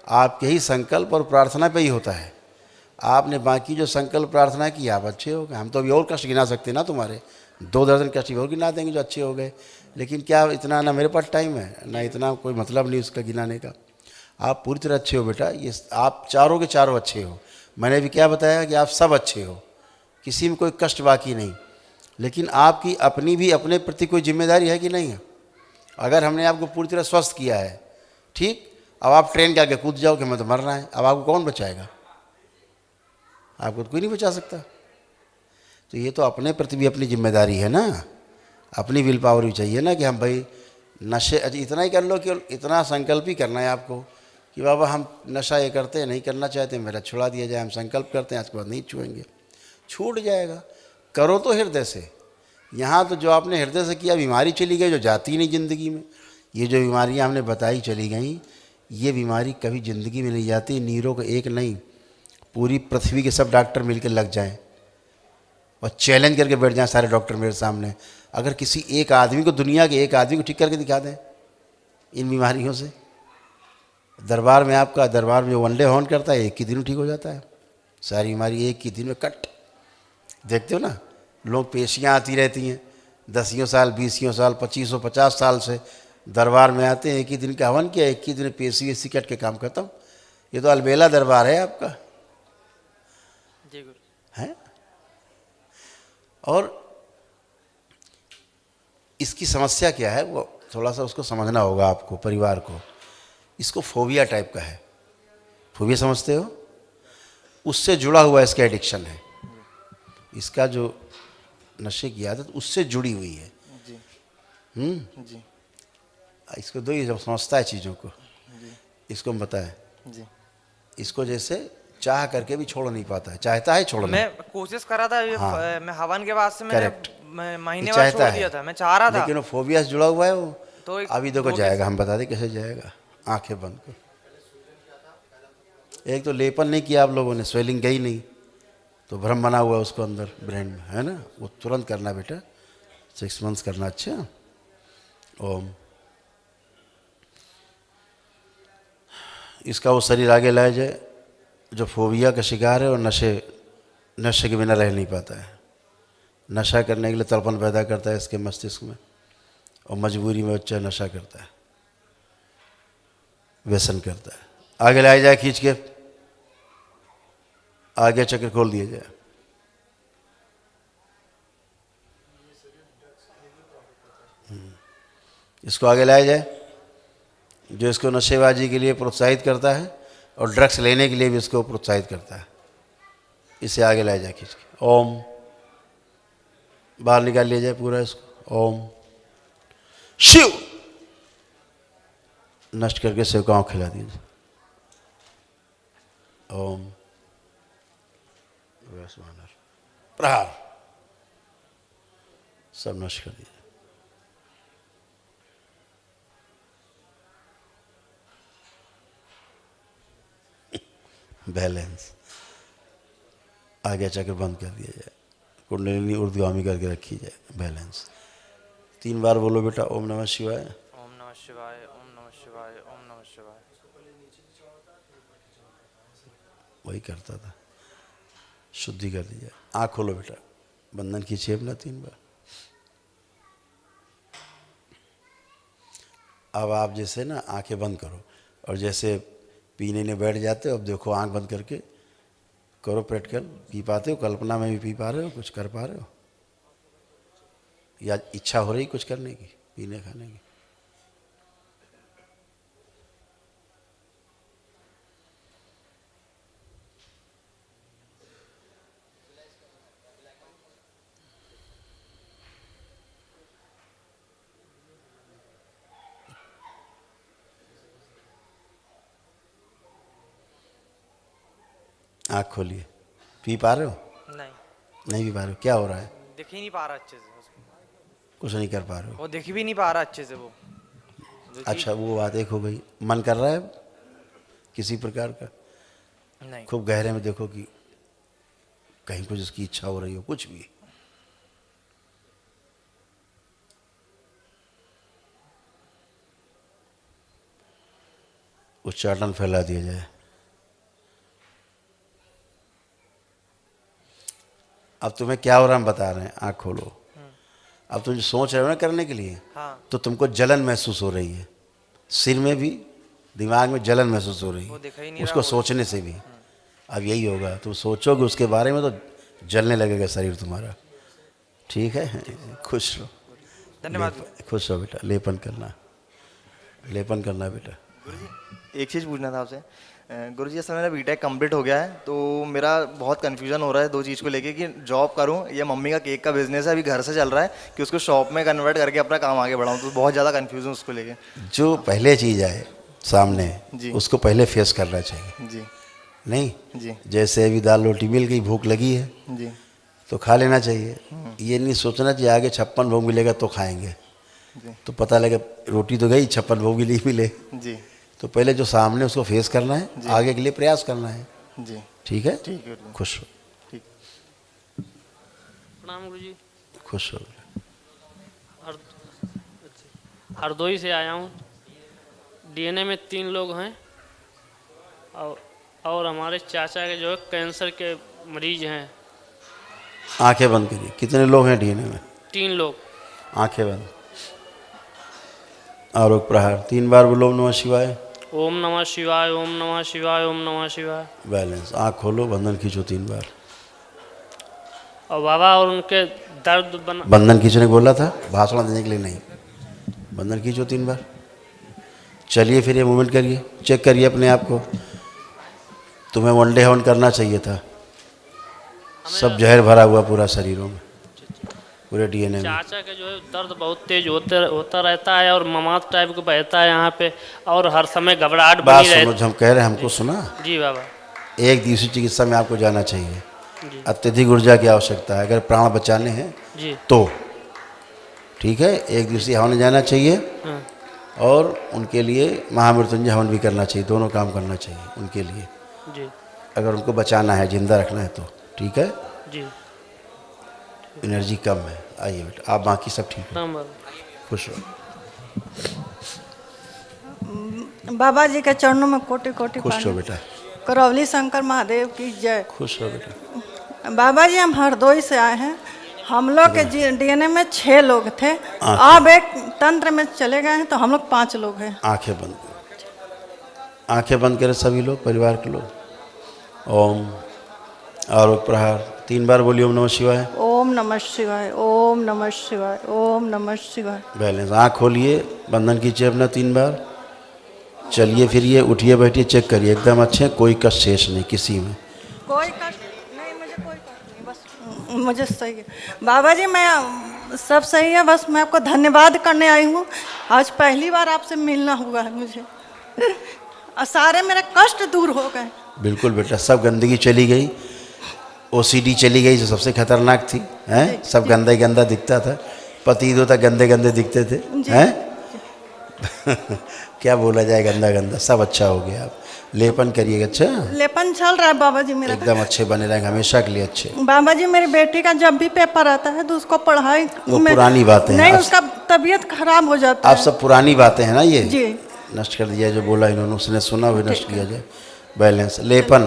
आपके ही संकल्प और प्रार्थना पे ही होता है। आपने बाकी जो संकल्प प्रार्थना की, आप अच्छे हो गए। हम तो अभी और कष्ट गिना सकते ना तुम्हारे, 2 दर्जन कष्ट और गिना देंगे जो अच्छे हो गए, लेकिन क्या इतना ना मेरे पास टाइम है, ना इतना कोई मतलब नहीं उसका गिनाने का। आप पूरी तरह अच्छे हो बेटा, ये आप चारों के चारों अच्छे हो। मैंने भी क्या बताया कि आप सब अच्छे हो, किसी में कोई कष्ट बाकी नहीं। लेकिन आपकी अपनी भी अपने प्रति कोई जिम्मेदारी है कि नहीं है? अगर हमने आपको पूरी तरह स्वस्थ किया है, ठीक, अब आप ट्रेन के आगे कूद जाओ कि हमें तो मरना है, अब आपको कौन बचाएगा? आपको तो कोई नहीं बचा सकता। तो ये तो अपने प्रति भी अपनी जिम्मेदारी है ना, अपनी विल पावर भी चाहिए ना कि हम भाई नशे, इतना ही कर लो कि इतना संकल्प ही करना है आपको कि बाबा हम नशा ये करते हैं, नहीं करना चाहते, मेरा छुड़ा दिया जाए। हम संकल्प करते हैं आज के बाद नहीं छुएंगे, छूट जाएगा। करो तो हृदय से। यहाँ तो जो आपने हृदय से किया, बीमारी चली गई जो जाती ही नहीं ज़िंदगी में। ये जो बीमारियाँ हमने बताई चली गई, ये बीमारी कभी ज़िंदगी में नहीं जाती। नीरों का एक नहीं, पूरी पृथ्वी के सब डॉक्टर मिलकर लग जाएं और चैलेंज करके बैठ जाएं सारे डॉक्टर मेरे सामने, अगर किसी एक आदमी को, दुनिया के एक आदमी को ठीक करके दिखा दें इन बीमारियों से। दरबार में आपका, दरबार में वनडे हॉर्न करता है, एक ही दिन ठीक हो जाता है सारी बीमारी, एक ही दिन में कट। देखते हो ना, लोग पेशियाँ आती रहती हैं 10 साल, 20 साल, 25 50 साल से दरबार में आते हैं, एक ही दिन का हवन किया, एक ही दिन पेशी वेशी कट के काम खत्म। ये तो अलबेला दरबार है आपका, जी गुरु। है। और इसकी समस्या क्या है वो थोड़ा सा उसको समझना होगा आपको, परिवार को। इसको फोबिया टाइप का है, फोबिया समझते हो? उससे जुड़ा हुआ इसका एडिक्शन है। इसका जो नशे की आदत उससे जुड़ी हुई है। जी जी इसको दो, ये जब समझता है चीज़ों को, इसको हम बताएं। जी इसको जैसे चाह करके भी छोड़ नहीं पाता है, चाहता है छोड़ना। मैं कोशिश कर रहा था ये हाँ। मैं हवन के बाद से मैंने Correct. महीने ये बाद चाहता छोड़ दिया है, था, मैं चाह रहा था। लेकिन वो फोबिया से जुड़ा हुआ है वो। तो एक अभी देखो दो जाएगा, हम बता दें कैसे जाएगा। आंखें बंद कर। एक तो लेपन नहीं किया आप लोगों ने, स्वेलिंग गई नहीं, तो भ्रम बना हुआ उसको अंदर ब्रेन में, है ना। वो तुरंत करना बेटा, 6 मंथ्स करना। अच्छा, ओम। इसका वो शरीर आगे लाया जाए जो फोबिया का शिकार है और नशे के बिना रह नहीं पाता है। नशा करने के लिए तड़पन पैदा करता है इसके मस्तिष्क में, और मजबूरी में बच्चा नशा करता है, व्यसन करता है। आगे लाया जाए खींच के, आगे चक्र खोल दिया जाए। इसको आगे लाया जाए जो इसको नशेबाजी के लिए प्रोत्साहित करता है और ड्रग्स लेने के लिए भी इसको प्रोत्साहित करता है। इसे आगे लाया जाए खींच के। ओम, बाहर निकाल लिया जाए पूरा इसको। ओम शिव, नष्ट करके सेवकाओं खिला दीजिए। ओम प्रहार, सब नष्ट कर दीजिए। बैलेंस, आगे चक्र बंद कर दिया जाए, कुंडलिनी ऊर्ध्वगामी करके रखी जाए। बैलेंस 3 बार बोलो बेटा। ओम नमः शिवाय, ओम नमः शिवाय, ओम नमः शिवाय, ओम नमः शिवाय। वही करता था। शुद्धि कर दीजिए। आँख खोलो बेटा, बंधन खींचिए अपना 3 बार। अब आप जैसे ना आंखें बंद करो, और जैसे पीने ने बैठ जाते हो, अब देखो आंख बंद करके करो प्रैक्टिकल। पी पाते हो, कल्पना में भी पी पा रहे हो, कुछ कर पा रहे हो, या इच्छा हो रही कुछ करने की, पीने खाने की। आँख खोलिए। पी पा रहे हो? नहीं, नहीं पी पा रहे हो? क्या हो रहा है? दिख ही नहीं पा रहा अच्छे से उसको। कुछ नहीं कर पा रहे हो? वो दिख भी नहीं पा रहा अच्छे से वो जो अच्छा, वो बात एक हो गई। मन कर रहा है किसी प्रकार का? नहीं, खूब गहरे में देखो कि कहीं कुछ उसकी इच्छा हो रही हो, कुछ भी। उच्चाटन फैला दिया जाए। अब तुम्हें क्या हो रहा है हम बता रहे हैं। आँख खोलो। अब तुम जो सोच रहे हो ना करने के लिए, हाँ, तो तुमको जलन महसूस हो रही है, सिर में भी, दिमाग में जलन महसूस हो रही वो है, दिख ही नहीं उसको रहा। सोचने से भी। अब यही होगा, तुम सोचोगे उसके बारे में तो जलने लगेगा शरीर तुम्हारा। ठीक है, खुश रहो। धन्यवाद। खुश रहो बेटा। लेपन करना बेटा। गुरुजी एक चीज़ पूछना था आपसे। गुरुजी जैसे मेरा बीटेक कंप्लीट हो गया है, तो मेरा बहुत कन्फ्यूजन हो रहा है 2 चीज़ को लेके कि जॉब करूं या मम्मी का केक का बिजनेस है अभी घर से चल रहा है, कि उसको शॉप में कन्वर्ट करके अपना काम आगे बढ़ाऊं। तो बहुत ज़्यादा कन्फ्यूजन उसको लेके। जो पहले चीज़ आए सामने, जी। उसको पहले फेस करना चाहिए। जी नहीं, जी जैसे अभी दाल रोटी मिल गई, भूख लगी है जी तो खा लेना चाहिए। ये नहीं सोचना चाहिए आगे 56 भोग मिलेगा तो खाएंगे, जी तो पता लगे रोटी तो गई, 56 भोग भी नहीं मिले। जी तो पहले जो सामने उसको फेस करना है, आगे के लिए प्रयास करना है। जी ठीक है, ठीक है गुरुजी, खुश हो, ठीक। प्रणाम गुरुजी। खुश हो। हरदोई से आया हूँ। डीएनए में 3 लोग हैं, और हमारे चाचा के जो है कैंसर के मरीज हैं। आंखें बंद करिए। कितने लोग हैं डीएनए में? 3 लोग। आंखें बंद। आरोग प्रहार 3 बार बोलो। ओम नमः शिवाय, ओम नमः शिवाय, ओम नमः शिवाय, ओम नमः शिवाय। बैलेंस। आँख खोलो, बंधन खींचो 3 बार। और बाबा और उनके दर्द बना। बंधन खींचने को बोला था, भाषण देने के लिए नहीं। बंधन खींचो 3 बार। चलिए फिर ये मूवमेंट करिए, चेक करिए अपने आप को। तुम्हें 1 डे हवन करना चाहिए था। सब जहर भरा हुआ पूरा शरीरों में। पूरे डीएनए में। चाचा के जो है दर्द बहुत तेज होता रहता है और ममात टाइप का बहता है यहाँ पे, और हर समय घबराहट बात बनी सुनो, रहती। जो हम कह रहे हैं हमको सुना। जी बाबा। एक दिवसीय चिकित्सा में आपको जाना चाहिए। जी अत्यधिक ऊर्जा की आवश्यकता है अगर प्राण बचाने हैं जी। तो। ठीक है, एक दिवसीय हवन जाना चाहिए हाँ और उनके लिए महामृत्युंजय हवन भी करना चाहिए। दोनों काम करना चाहिए उनके लिए, जी अगर उनको बचाना है, जिंदा रखना है तो। ठीक है, जी। एनर्जी कम है। आइए बेटा, आप बाकी सब ठीक है, राम बाबा। खुश रहो, बाबा जी के चरणों में कोटि कोटि खुश रहो प्रणाम। बेटा, करौली शंकर महादेव की जय। खुश रहो बेटा। बाबा जी हम हरदोई से आए हैं। हम लोग के डीएनए में 6 लोग थे, अब एक तंत्र में चले गए हैं तो हम लोग 5 लोग हैं। आंखें बंद करो, आंखें बंद करें सभी लोग, परिवार के लोग। ओम आरोग्य प्रहार 3 बार बोलिए ओम नमः शिवाय। ओम नमः शिवाय, ओम नमः शिवाय, ओम नमः शिवाय। बैलेंस, आँख खोलिए, बंधन कीजिए अपना 3 बार, चलिए फिरिए, उठिए बैठिए, चेक करिए एकदम अच्छे, कोई कष्ट शेष नहीं किसी में। कोई कष्ट नहीं, मुझे कोई कष्ट नहीं, बस मुझे सही है। बाबा जी मैं सब सही है, बस मैं आपको धन्यवाद करने आई हूँ। आज पहली बार आपसे मिलना हुआ है मुझे और सारे मेरे कष्ट दूर हो गए। बिल्कुल बेटा, सब गंदगी चली गई, ओसीडी चली गई जो सबसे खतरनाक थी, हैं? सब गंदा ही गंदा दिखता था, पति दो तक गंदे गंदे दिखते थे, हैं? क्या बोला जाए, गंदा गंदा, सब अच्छा हो गया। आप लेपन करिएगा। अच्छा, लेपन चल रहा है बाबा जी मेरा। एकदम अच्छे बने रहेंगे हमेशा के लिए अच्छे। बाबा जी मेरी बेटी का जब भी पेपर आता है तो उसको पढ़ाई वो पुरानी बातें हैं। नहीं, अब उसका तबीयत खराब हो जाता आप है। सब पुरानी बातें हैं ना, ये जी नष्ट कर दिया जो बोला इन्होंने, उसने सुना हुआ नष्ट किया जाए। बैलेंस, लेपन,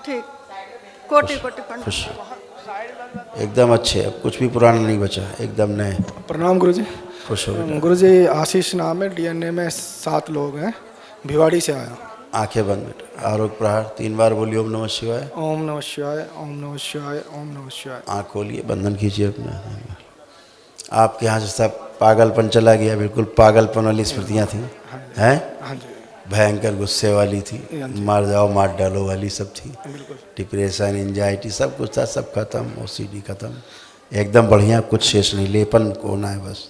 ठीक, कोटि कोटि प्रणाम। खुश, एकदम अच्छे, अब कुछ भी पुराना नहीं बचा, एकदम नए। प्रणाम गुरुजी। खुश हो बेटा। गुरुजी आशीष नाम है, डीएनए में 7 लोग हैं, भिवाड़ी से आया। आंखें बंद बेटा, आरोग्य प्रहार 3 बार बोलिए ओम नमः शिवाय। ओम नमः शिवाय, ओम नमः शिवाय, ओम नमः शिवाय। आँख खोलिए, बंधन कीजिए अपना। आपके यहाँ से सब पागलपन चला गया, बिल्कुल पागलपन वाली स्मृतियाँ थी, हैं? हाँ जी, भयंकर गुस्से वाली थी, मार जाओ मार डालो वाली सब थी, बिल्कुल। डिप्रेशन, एंजाइटी सब कुछ था, सब खत्म, ओसीडी खत्म, एकदम बढ़िया, कुछ शेष नहीं। लेपन होना है बस,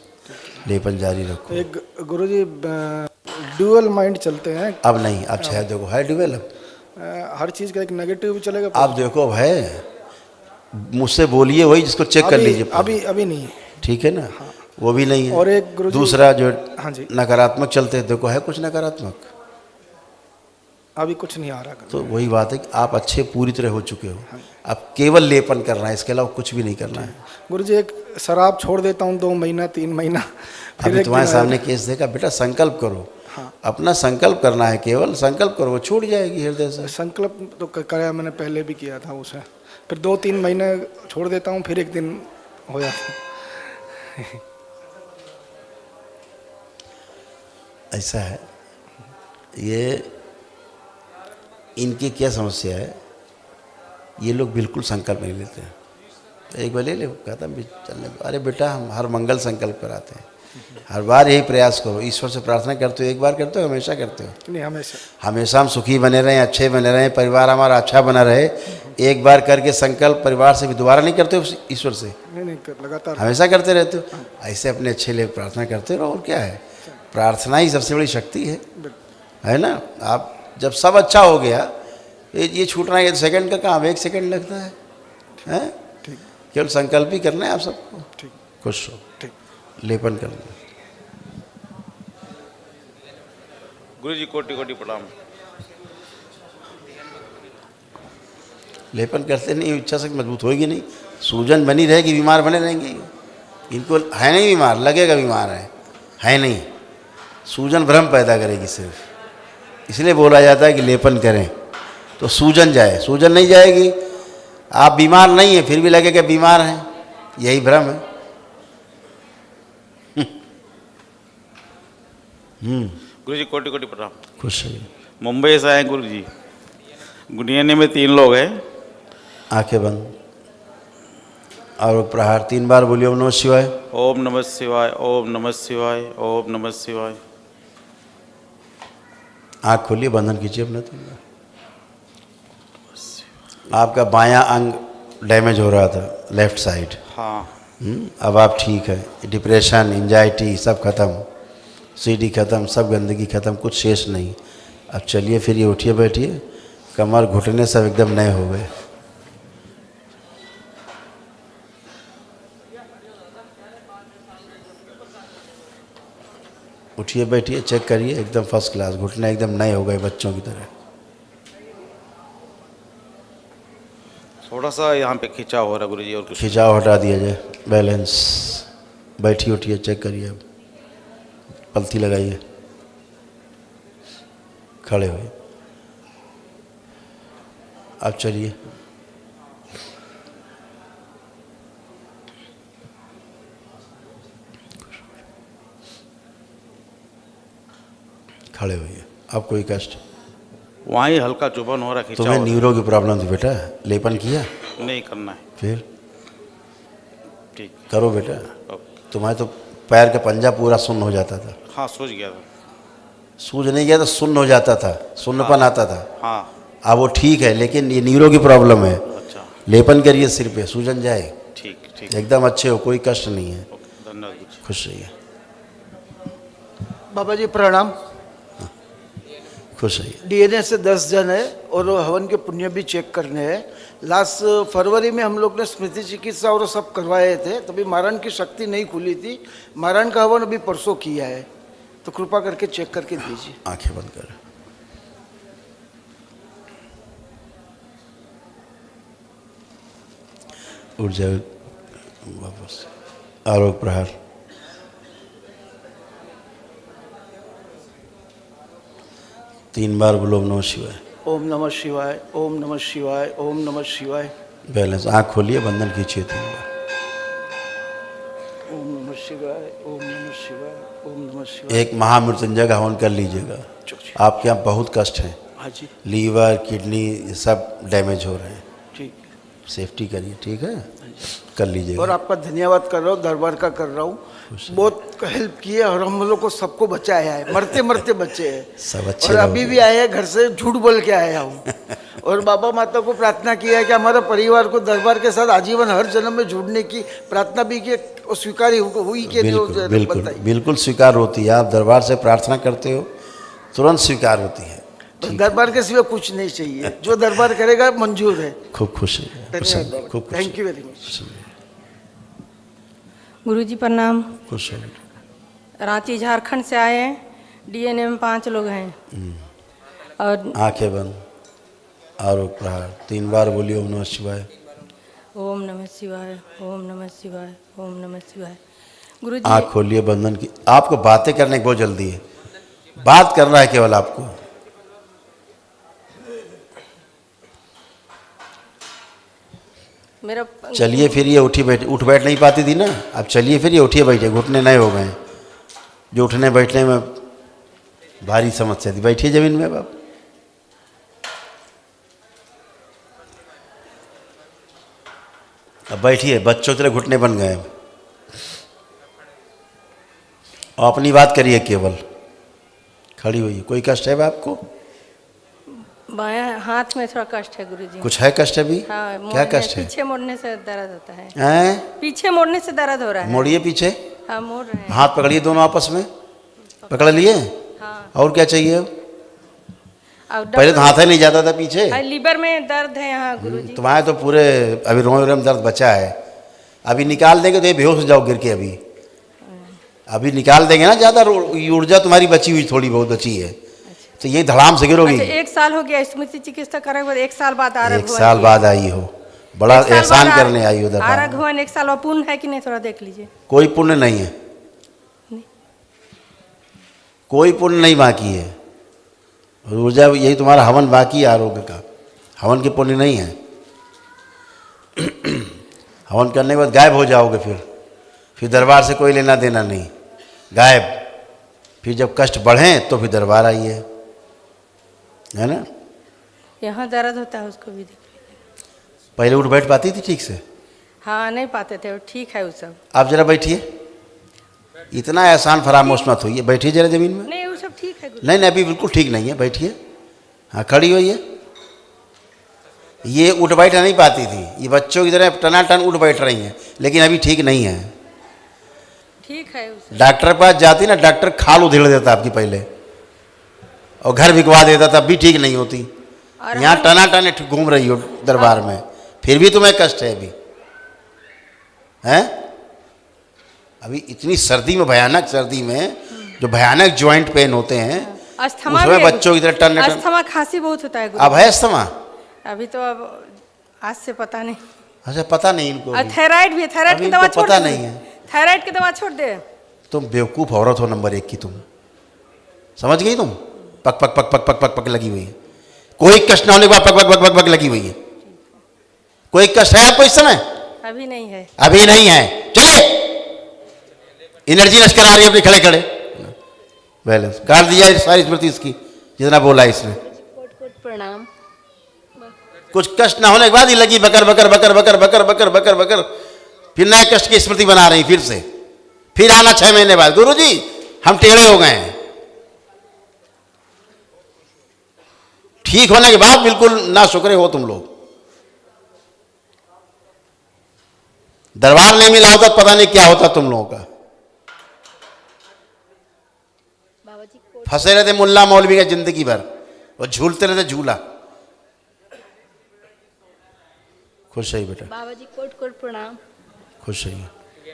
लेपन जारी रखो। एक गुरुजी ड्यूअल माइंड चलते हैं। अब नहीं, अब है, देखो है डेवलप, हर चीज़ का एक नेगेटिव भी चलेगा। आप देखो अब है, मुझसे बोलिए वही जिसको चेक कर लीजिए। अभी नहीं है। ठीक है ना, वो भी नहीं है। और एक गुरुजी, दूसरा जो हाँ जी, नकारात्मक चलते हैं, देखो है कुछ नकारात्मक, अभी कुछ नहीं आ रहा। तो वही बात है कि आप अच्छे पूरी तरह हो चुके हो, अब केवल लेपन करना है, इसके अलावा कुछ भी नहीं करना है। गुरुजी एक शराब छोड़ देता हूँ 2 महीना 3 महीना, फिर अभी एक तुम्हारे दिन सामने केस देखा बेटा, संकल्प करो, अपना संकल्प करना है, केवल संकल्प करो, वो छूट जाएगी हृदय से। संकल्प तो कराया मैंने, पहले भी किया था उसे, फिर 2-3 महीने छोड़ देता हूँ, फिर एक दिन हो जाता है। ऐसा है, ये इनकी क्या समस्या है, ये लोग बिल्कुल संकल्प नहीं लेते हैं। एक बार ले ले, कहता भी चलने दो। अरे बेटा, हम हर मंगल संकल्प कराते हैं, हर बार यही प्रयास करो, ईश्वर से प्रार्थना करते हो, एक बार करते हो, हमेशा करते हो? नहीं, हमेशा हमेशा हम सुखी बने रहें, अच्छे बने रहें, परिवार हमारा अच्छा बना रहे, एक बार करके संकल्प परिवार से भी दोबारा नहीं करते हो, ईश्वर से नहीं लगातार हमेशा करते रहते हो। ऐसे अपने अच्छे लिए प्रार्थना करते रहो, और क्या है, प्रार्थना ही सबसे बड़ी शक्ति है ना। आप जब सब अच्छा हो गया, ये छूटना है, सेकंड का काम, 1 सेकंड लगता है, हैं? केवल संकल्प ही करना है आप सबको। ठीक, खुश हो, ठीक। लेपन करना। गुरुजी कोटि कोटि प्रणाम। लेपन करते नहीं, इच्छा शक्ति मजबूत होगी नहीं, सूजन बनी रहेगी, बीमार बने रहेंगे। इनको है नहीं बीमार, लगेगा बीमार है नहीं, सूजन भ्रम पैदा करेगी सिर्फ, इसलिए बोला जाता है कि लेपन करें तो सूजन जाए, सूजन नहीं जाएगी। आप बीमार नहीं हैं फिर भी लगेगा बीमार हैं, यही भ्रम है। गुरुजी कोटि कोटि प्रणाम। खुश है। मुंबई से आए गुरुजी, डीएनए में 3 लोग हैं। आंखें बंद, और प्रहार 3 बार बोलिए ओम नमः शिवाय। ओम नमः शिवाय, ओम नमः शिवाय, ओम नमः शिवाय। आँख खोलिए, बंधन कीजिए अपना। 3 बार। आपका बायां अंग डैमेज हो रहा था, लेफ्ट साइड, हाँ, अब आप ठीक है। डिप्रेशन, एंजाइटी सब खत्म, सीडी खत्म, सब गंदगी खत्म, कुछ शेष नहीं। अब चलिए फिर ये उठिए बैठिए, कमर घुटने सब एकदम नए हो गए। उठिए बैठिए, चेक करिए, एकदम फर्स्ट क्लास, घुटने एकदम नए हो गए बच्चों की तरह। थोड़ा सा यहाँ पे खिंचाव हो रहा है गुरुजी, और कुछ खिंचाव हटा दिया जाए, बैलेंस। बैठिए उठिए, चेक करिए, अब पलथी लगाइए, खड़े हुए। अब चलिए, खड़े हुए। अब कोई कष्ट? वहाँ ही हल्का चुभन हो रहा है, खिंचाव तुम्हें हो रहा न्यूरो की प्रॉब्लम थी बेटा, लेपन किया? है। नहीं करना है। फिर ठीक। करो बेटा। ओके। तुम्हारे तो पैर का पंजा पूरा सुन्न हो जाता था। हाँ, सूझ गया था। सूझ नहीं गया था, सुन्न हो जाता था, सुन्नपन आता था। हाँ। अब वो ठीक है, लेकिन ये न्यूरो की प्रॉब्लम है। अच्छा। लेपन करिए सिर पे, सूजन जाए। ठीक ठीक। एकदम अच्छे हो, कोई कष्ट नहीं है। ओके, धन्यवाद गुरुजी। खुश रहिए, बाबा जी प्रणाम। खुश रहिए। डीएनए से 10 जन है और हवन के पुण्य भी चेक करने हैं। लास्ट फरवरी में हम लोग ने स्मृति चिकित्सा और सब करवाए थे, तभी मारण की शक्ति नहीं खुली थी। मारण का हवन अभी परसों किया है, तो कृपा करके चेक करके दीजिए। आंखें बंद कर। उठ जाओ वापस। आरोग्य प्रहार। तीन बार बोलो ओम नमः शिवाय। ओम नमः शिवाय, ओम नमः शिवाय, ओम नमः शिवाय। बैलेंस। आँख खोलिए, बंधन खींचिए 3 बार। ओम नमः शिवाय, ओम नमः शिवाय, ओम नमः शिवाय। एक महामृत्युंजय का हवन कर लीजिएगा। आपके यहाँ बहुत कष्ट है, हाँ जी, लीवर, किडनी, ये सब डैमेज हो रहे हैं। ठीक। सेफ्टी करिए, ठीक है, कर लीजिएगा। और आपका धन्यवाद कर रहा हूँ, दरबार का कर रहा हूँ। बहुत हेल्प की है और हम लोग को सबको बचाया है, मरते मरते बचे हैं। सब अच्छे और लोग अभी हैं। भी आए हैं, घर से झूठ बोल के आया हूँ। और बाबा माता को प्रार्थना किया है कि हमारा परिवार को दरबार के साथ आजीवन हर जन्म में जुड़ने की प्रार्थना भी की, और स्वीकार हुई कि नहीं, बिल्कुल बिल्कुल बताइए। बिल्कुल स्वीकार होती है। आप दरबार से प्रार्थना करते हो, तुरंत स्वीकार होती है। बस दरबार के सिवा कुछ नहीं चाहिए, जो दरबार करेगा मंजूर है। खूब खुश है, धन्यवाद, खूब खुश थैंक यू वेरी मच। गुरुजी प्रणाम। खुश हो। रांची झारखंड से आए हैं, डीएनए में 5 लोग हैं। और आंखें बंद, आरोग्य प्रहार। 3 बार बोलिए ओम नमः शिवाय। ओम नमः शिवाय, ओम नमः शिवाय, ओम नमः शिवाय। गुरुजी आँख खोलिए, बंधन की। आपको बातें करने की बहुत जल्दी है, बात करना है केवल आपको। मेरा चलिए फिर ये उठी बैठ, उठ बैठ नहीं पाती थी ना, अब चलिए फिर ये उठिए बैठिए, घुटने नए हो गए। जो उठने बैठने में भारी समस्या थी, बैठिए जमीन में। अब बैठिए, बच्चों की तरह घुटने बन गए। और अपनी बात करिए केवल, खड़ी हुई। कोई कष्ट है आपको? बाएं हाथ में थोड़ा कष्ट है गुरुजी। कुछ है कष्ट अभी? हाँ, क्या कष्ट है? पीछे मोड़ने से दर्द होता है। हैं? पीछे मोड़ने से दर्द हो रहा है। मोड़िए पीछे। हाँ, मोड़ रहे हैं। हाथ पकड़िए दोनों आपस में। पकड़ लिए? हाँ। और क्या चाहिए अब? और पहले तो हाथ ही नहीं जाता था पीछे। लीवर में दर्द है यहाँ गुरुजी। तुम्हारे तो पूरे अभी रोए में दर्द बचा है। अभी निकाल देंगे तो ये बेहोश हो जाओ गिर के। अभी निकाल देंगे ना, ज़्यादा ऊर्जा तुम्हारी बची हुई थोड़ी बहुत बची है, तो ये धड़ाम से गिरोगी। अच्छा, 1 साल हो गया स्मृति चिकित्सा कराए हुए, 1 साल बाद आ रहा है। 1 साल बाद आई हो, बड़ा एहसान करने आई हो दरबार। आराघवन 1 साल पुण्य है कि नहीं, थोड़ा देख लीजिए। कोई पुण्य नहीं है, कोई पुण्य नहीं बाकी है। ऊर्जा यही तुम्हारा हवन बाकी है, आरोग्य का हवन के पुण्य नहीं है। हवन करने के बाद गायब हो जाओगे, फिर दरबार से कोई लेना देना नहीं, गायब। फिर जब कष्ट बढ़ें तो फिर दरबार आइए, है ना। यहाँ दर्द होता है, उसको भी देख लीजिए। पहले उठ बैठ पाती थी ठीक से? हाँ, नहीं पाते थे, ठीक है वो सब। आप जरा बैठिए, इतना एहसान फरामोश मत होइए। बैठिए जरा जमीन में। नहीं, वो सब ठीक है। नहीं, अभी बिल्कुल ठीक नहीं है, बैठिए। हाँ, खड़ी होइए। ये उठ बैठ नहीं पाती थी, ये बच्चों की तरह टनाटन उठ बैठ रही हैं, लेकिन अभी ठीक नहीं है। ठीक है उसे। डॉक्टर के पास जाती ना, डॉक्टर खाल उधेड़ देता आपकी पहले और घर भिजवा देता, तब भी ठीक नहीं होती। यहाँ टनाटन घूम रही हो दरबार में, फिर भी तुम्हें कष्ट है अभी, हैं? अभी इतनी सर्दी में, भयानक सर्दी में जो भयानक जॉइंट पेन होते हैं, अस्थमा उसमें भी है। बच्चों की तरह टन अस्थमा खांसी बहुत होता है गुरु। अब है अस्थमा? अभी तो अब आज से पता नहीं। अच्छा, पता नहीं इनको और अभी। थायराइड भी है, थायराइड अभी की दवा इनको छोड़ पता दे। नहीं है। थायराइड की दवा छोड़ दे। तुम बेवकूफ़ औरत हो नंबर 1 की, तुम समझ गई? तुम पक पक पक पक पक पक पक लगी हुई है, कोई कष्ट ना होने के बाद पक पक पक पक पक लगी हुई है। कोई कष्ट है आपको इस समय? अभी नहीं है। अभी नहीं है। चलिए, एनर्जी लश्कर आ रही है अपनी खड़े खड़े। बैलेंस काट दिया सारी स्मृति इसकी, जितना बोला इसने। प्रणाम। कुछ कष्ट ना होने के बाद ही लगी बकर बकर बकर बकर बकर बकर बकर बकर, फिर नए कष्ट की स्मृति बना रही, फिर से फिर आना 6 महीने बाद, गुरुजी हम टेढ़े हो गए हैं। ठीक होने के बाद बिल्कुल ना शुक्रे हो तुम लोग। दरबार नहीं मिला होता पता नहीं क्या होता तुम लोगों का। फंसे रहते मुल्ला मौलवी का जिंदगी भर और झूलते रहते झूला। खुश रहिए बेटा। बाबा जी कोट कोट प्रणाम। खुश रहिए।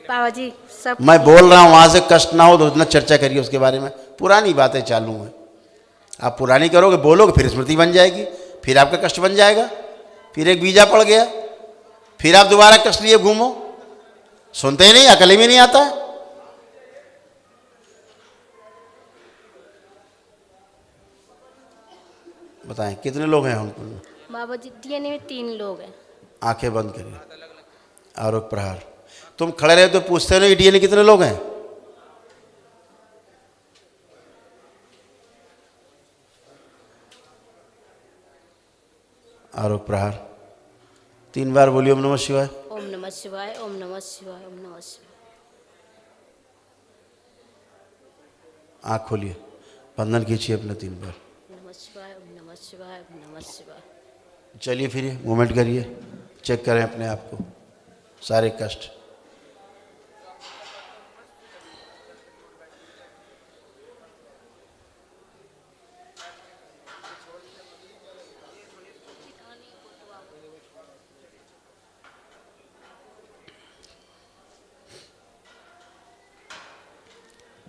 बाबा जी सब मैं बोल रहा हूँ वहां से कष्ट ना हो तो इतना चर्चा करिए उसके बारे में। पुरानी बातें चालू हैं, आप पुरानी करोगे, बोलोगे, फिर स्मृति बन जाएगी, फिर आपका कष्ट बन जाएगा, फिर एक बीजा पड़ गया, फिर आप दोबारा कष्ट लिए घूमो। सुनते ही नहीं, अकल में नहीं आता है। बताएं कितने लोग हैं हम? बाबा जी डीएनए में 3 लोग हैं। आंखें बंद करिए, आरोप प्रहार। तुम खड़े रहे तो पूछते हो ना डीएनए कितने लोग हैं? आरोप प्रहार। 3 बार बोलिए ओम नमः शिवाय। ओम नमः शिवाय, ओम नमः शिवाय, ओम नमः शिवाय। आँख खोलिए, बंधन खींचिए अपने 3 बार। नमः शिवाय, ओम नमः शिवाय, ओम नमः शिवाय। चलिए फिर मूवमेंट करिए, चेक करें अपने आप को, सारे कष्ट।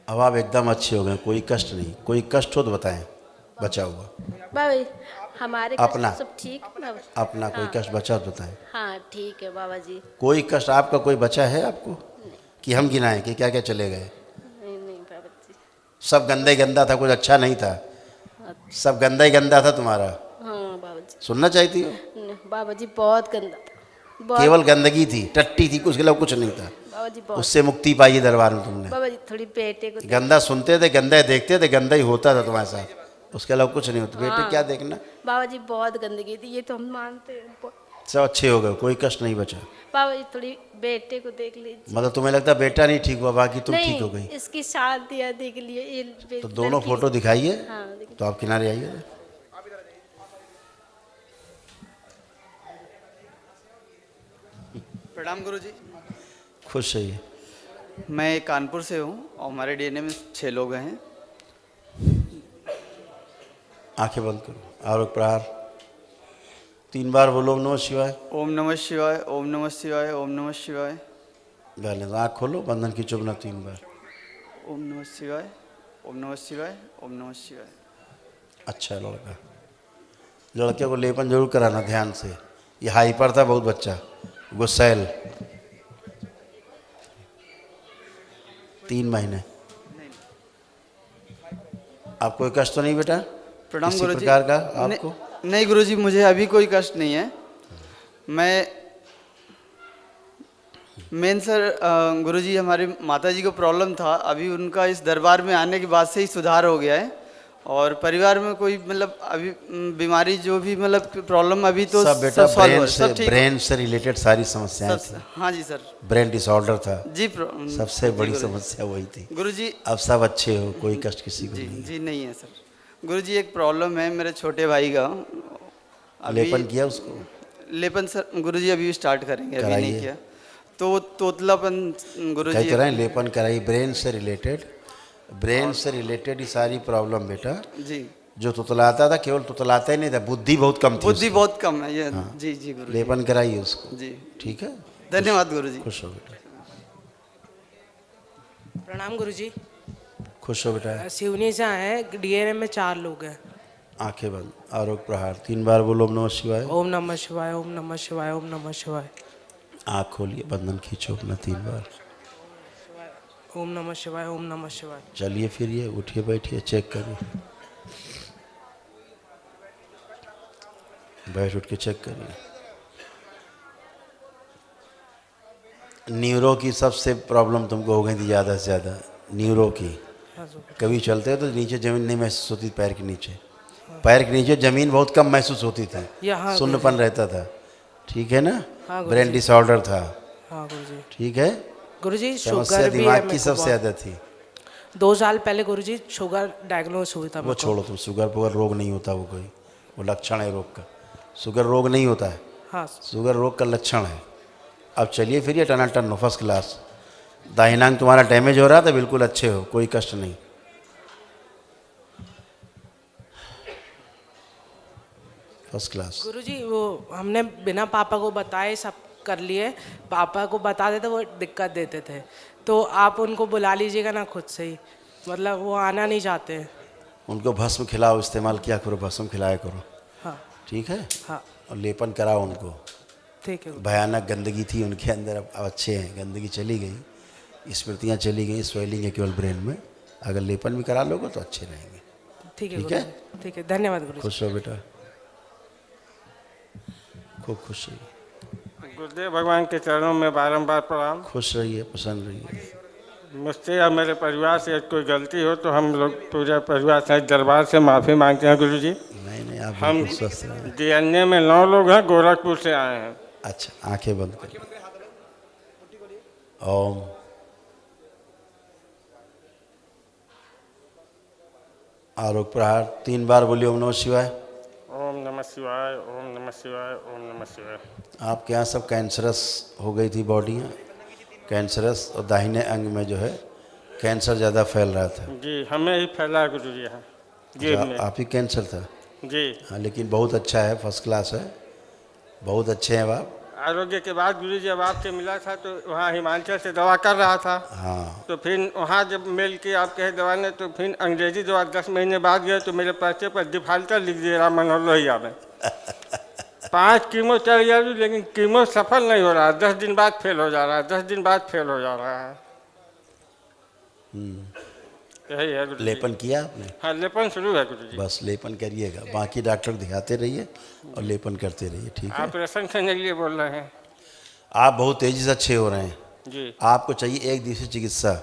अब आप एकदम अच्छे हो गए, कोई कष्ट नहीं। कोई कष्ट हो तो बताएं, बचा हुआ बाबा जी हमारे अपना कष्ट सब ठीक बाबा? अपना कोई कष्ट बचा तो बताएं। हाँ ठीक है बाबा जी। कोई कष्ट आपका कोई बचा है आपको कि हम गिनाएं कि क्या क्या चले गए? नहीं नहीं बाबा जी। सब गंदा ही गंदा था, कुछ अच्छा नहीं था। सब गंदा ही गंदा था तुम्हारा। हाँ बाबा जी। सुनना चाहती हो? बाबा जी बहुत गंदा था, केवल गंदगी थी, टट्टी थी, उसके अलावा कुछ नहीं था। बाबा जी बहुत। उससे मुक्ति पाई दरबार में तुमने। बाबा जी थोड़ी बेटे को गंदा सुनते थे, गंदा देखते थे, गंदा ही होता था तुम्हारे साथ, उसके अलावा कुछ नहीं होता। बेटे क्या देखना, बाबा जी बहुत गंदगी थी, ये तो हम मानते हैं। सब अच्छे हो गए, कोई कष्ट नहीं बचा। बाबा जी थोड़ी बेटे को देख लीजिए। मतलब तुम्हें लगता बेटा नहीं ठीक हुआ, बाकी तुम ठीक हो गई? इसकी शादी आदि के लिए ये तो दोनों फोटो दिखाइए। हाँ, तो आप किनारे आइए। प्रणाम गुरुजी। खुश रहिए। मैं कानपुर से हूँ और हमारे डीएनए में 6 लोग हैं। आंखें बंद करो, आरोप प्रहार। 3 बार बोलो ओम नमः शिवाय। ओम नमः शिवाय, ओम नमः शिवाय, ओम नमः शिवाय। बैलेंस। आँख खोलो, बंधन की चुभना 3 बार। ओम नमः शिवाय, ओम नमः शिवाय, ओम नमः शिवाय। अच्छा लड़का, लड़के को लेपन जरूर कराना ध्यान से। ये हाइपर था बहुत बच्चा, गुस्सैल। 3 महीने। आप कोई कष्ट तो नहीं बेटा? प्रणाम किसी गुरुजी। प्रकार का आपको? नहीं गुरुजी, मुझे अभी कोई कष्ट नहीं है। मेन सर गुरुजी हमारे माता जी को प्रॉब्लम था, अभी उनका इस दरबार में आने के बाद से ही सुधार हो गया है। और परिवार में कोई मतलब अभी बीमारी जो भी मतलब प्रॉब्लम अभी तो सब बेटा सब ब्रेन से रिलेटेड सारी समस्याएं थी। हाँ जी सर। ब्रेन डिसऑर्डर था जी। सबसे बड़ी समस्या वही थी। गुरुजी अब सब अच्छे हो, कोई कष्ट किसी को नहीं। जी नहीं है सर। गुरुजी एक प्रॉब्लम है मेरे छोटे भाई का। लेपन किया उसको? लेपन सर गुरुजी अभी स्टार्ट करेंगे, अभी नहीं कराइए। किया। तो तोतलापन गुरुजी कहते रहे लेपन कराई, ब्रेन से रिलेटेड, ब्रेन से रिलेटेड ही सारी प्रॉब्लम बेटा। जी जो तुतलाता था केवल तुतलाता ही नहीं था, बुद्धि बहुत कम थी बुद्धि उसकी। बहुत कम है ये। हाँ। जी जी गुरुजी। लेपन कराइए उसको। जी ठीक है, धन्यवाद गुरुजी। खुश हो बेटा, प्रणाम गुरुजी। खुश हो बेटा। सिवनी से आए हैं, डीएनए में 4 लोग हैं। आंखें बंद, आरोग्य प्रहार 3 बार बोलो ओम नमः शिवाय। ओम नमः शिवाय, ओम नमः शिवाय, ओम नमः शिवाय। आँख खोलिए, बंधन खींचो अपना 3 बार। ओम नमः शिवाय, ओम नमः शिवाय। चलिए फिरिए, उठिए बैठिए, चेक करिए, बैठ उठ के चेक करिए। न्यूरो की सबसे प्रॉब्लम तुमको हो गई थी ज़्यादा से ज़्यादा, न्यूरो की। कभी चलते हो तो नीचे ज़मीन नहीं महसूस होती, पैर के नीचे, पैर के नीचे ज़मीन बहुत कम महसूस होती थी, यहाँ शून्यपन रहता था। ठीक है ना, हाँ गुरुजी। ब्रेन डिसऑर्डर था। हाँ गुरुजी। ठीक है गुरुजी समस्या शुगर भी है दिमाग मेरे की को सबसे बहुत। ज़्यादा थी। 2 साल पहले गुरुजी शुगर डायग्नोस हुई था वो मेरे को। छोड़ो, तुम शुगर पुगर रोग नहीं होता, वो कोई वो लक्षण है रोग का। शुगर रोग नहीं होता है, हाँ शुगर रोग का लक्षण है। अब चलिए फिर ये टनाटन हो, फर्स्ट क्लास। दाहिनांग तुम्हारा डैमेज हो रहा था, बिल्कुल अच्छे हो, कोई कष्ट नहीं। First class. गुरुजी वो हमने बिना पापा को बताए सब कर लिए, पापा को बता देते वो दिक्कत देते थे, तो आप उनको बुला लीजिएगा ना खुद से ही, मतलब वो आना नहीं चाहते हैं। उनको भस्म खिलाओ, इस्तेमाल किया करो, भस्म खिलाया करो। हाँ ठीक है, हाँ और लेपन कराओ उनको। ठीक है। भयानक गंदगी थी उनके अंदर, अब अच्छे हैं, गंदगी चली गई, स्मृतियाँ चली गई, स्वेलिंग है केवल ब्रेन में। अगर लेपन भी करा लोगे तो अच्छे रहेंगे। ठीक है ठीक है, गुरुजी, ठीक है, धन्यवाद गुरुजी। खुश हो बेटा, खूब खुश रहिए, गुरुदेव भगवान के चरणों में बारंबार प्रणाम। खुश रहिए, प्रसन्न रहिए। मुझसे या मेरे परिवार से कोई गलती हो तो हम लोग पूरे परिवार से दरबार से माफ़ी मांगते हैं गुरुजी। नहीं नहीं, आप हम बिल्कुल स्वस्थ रहें। डीएनए में 9 लोग हैं, गोरखपुर से आए हैं। अच्छा, आंखें बंद करिए। ओम आरोग्य प्रहार 3 बार बोलिए ओम नमः शिवाय। ओम नमः शिवाय, ओम नमः शिवाय, ओम नमः शिवाय। आपके यहाँ सब कैंसरस हो गई थी बॉडियाँ, कैंसरस, और दाहिने अंग में जो है कैंसर ज़्यादा फैल रहा था। जी हमें ही फैला है गुरुजी यहाँ जी में। आप ही कैंसर था जी। हाँ, लेकिन बहुत अच्छा है, फर्स्ट क्लास है, बहुत अच्छे हैं आप। आरोग्य के बाद गुरुजी जब आपसे मिला था तो वहाँ हिमाचल से दवा कर रहा था। हाँ, तो फिर वहाँ जब मेल की आप कहे दवा ने, तो फिर अंग्रेजी दवा 10 महीने बाद गए तो मेरे पर्चे पर डिफाल्टर लिख दिया राम मनोहर लोहिया में। 5 कीमो चल गया लेकिन कीमो सफल नहीं हो रहा, 10 दिन बाद फेल हो जा रहा है, 10 दिन बाद फेल हो जा रहा है। यही है गुरुजी। लेपन किया आपने? हाँ लेपन शुरू है गुरुजी। बस लेपन करिएगा, बाकी डॉक्टर दिखाते रहिए और लेपन करते रहिए। ठीक है, ऑपरेशन करने के लिए बोल रहे हैं। आप बहुत तेजी से अच्छे हो रहे हैं। जी। आपको चाहिए एक दिवसीय चिकित्सा।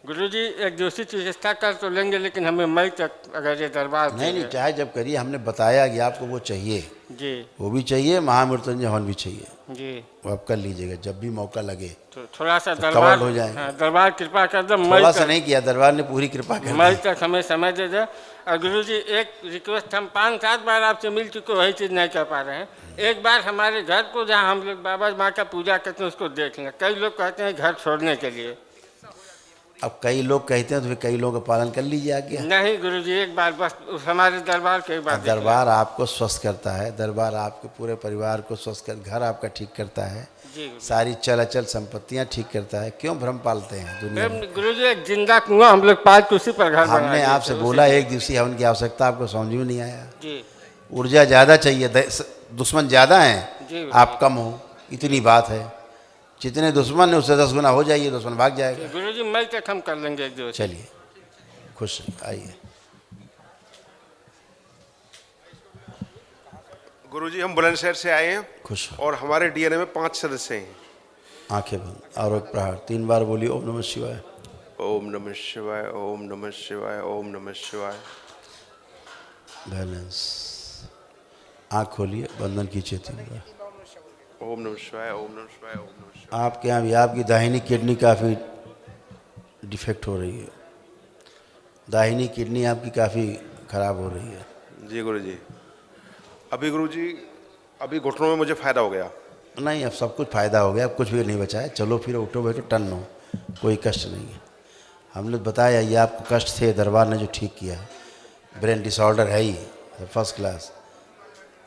गुरुजी एक दूसरी चिकित्सा कर तो लेंगे लेकिन हमें मई तक अगर ये दरबार नहीं नहीं, चाहे जब करिए, हमने बताया कि आपको वो चाहिए, जी वो भी चाहिए, महामृत्युंजय हवन भी चाहिए, जी, वो आप कर लीजिएगा जब भी मौका लगे। तो थोड़ा सा तो दरबार कवर्ड हो जाएंगे। हाँ, दरबार कृपा कर दे, मई थोड़ा सा तक नहीं किया, दरबार ने पूरी कृपा कर मई दी। तक हमें समय दे दे। और गुरुजी एक रिक्वेस्ट, हम 5-7 बार आपसे मिल चुके, वही चीज़ नहीं कर पा रहे हैं। एक बार हमारे घर को जहाँ हम लोग बाबा माँ का पूजा करते हैं उसको देख लें। कई लोग कहते हैं घर छोड़ने के लिए। अब कई लोग कहते हैं तो फिर कई लोगों का पालन कर लीजिए आगे। नहीं गुरुजी एक बार बस हमारे दरबार के एक बार देख लें। दरबार आपको स्वस्थ करता है, दरबार आपके पूरे परिवार को स्वस्थ कर, घर आपका ठीक करता है, जी सारी चल अचल संपत्तियां ठीक करता है। क्यों भ्रम पालते हैं दुनिया में? गुरुजी एक जिंदा कुआं हम लोग 5 उसी पर घर बना हमने दिए आपसे थे, बोला उसी- एक दिवसीय हवन की आवश्यकता, आपको समझ में नहीं आया। जी ऊर्जा ज़्यादा चाहिए, दुश्मन ज़्यादा जी। हैं, आप कम हो, इतनी बात है। जितने दुश्मन है उससे 10 गुना हो जाइए, दुश्मन भाग जाएगा। गुरुजी मई तक हम कर लेंगे एक दिवस। चलिए, खुश आइए। गुरुजी हम बुलंदशहर से आए हैं, खुश और हमारे डीएनए में 5 सदस्य हैं। आंखें बंद, आरोग्य प्रहार 3 बार बोलिए ओम नमः शिवाय। ओम नमः शिवाय, ओम नमः शिवाय, ओम नमः शिवाय। बैलेंस, आँख खोलिए, बंधन कीजिए 3 बार। ओम नमः शिवाय, ओम नमः शिवाय, ओम नमः शिवाय। आपके यहाँ भी आपकी दाहिनी किडनी काफ़ी डिफेक्ट हो रही है, दाहिनी किडनी आपकी काफ़ी खराब हो रही है। जी गुरुजी, अभी गुरुजी अभी घुटनों में मुझे फ़ायदा हो गया। नहीं, अब सब कुछ फ़ायदा हो गया, अब कुछ भी नहीं बचा है। चलो फिर उठो बैठो, टन हो, कोई कष्ट नहीं है। हमने बताया ये आपको कष्ट थे, दरबार ने जो ठीक किया है। ब्रेन डिसऑर्डर है ही फर्स्ट क्लास।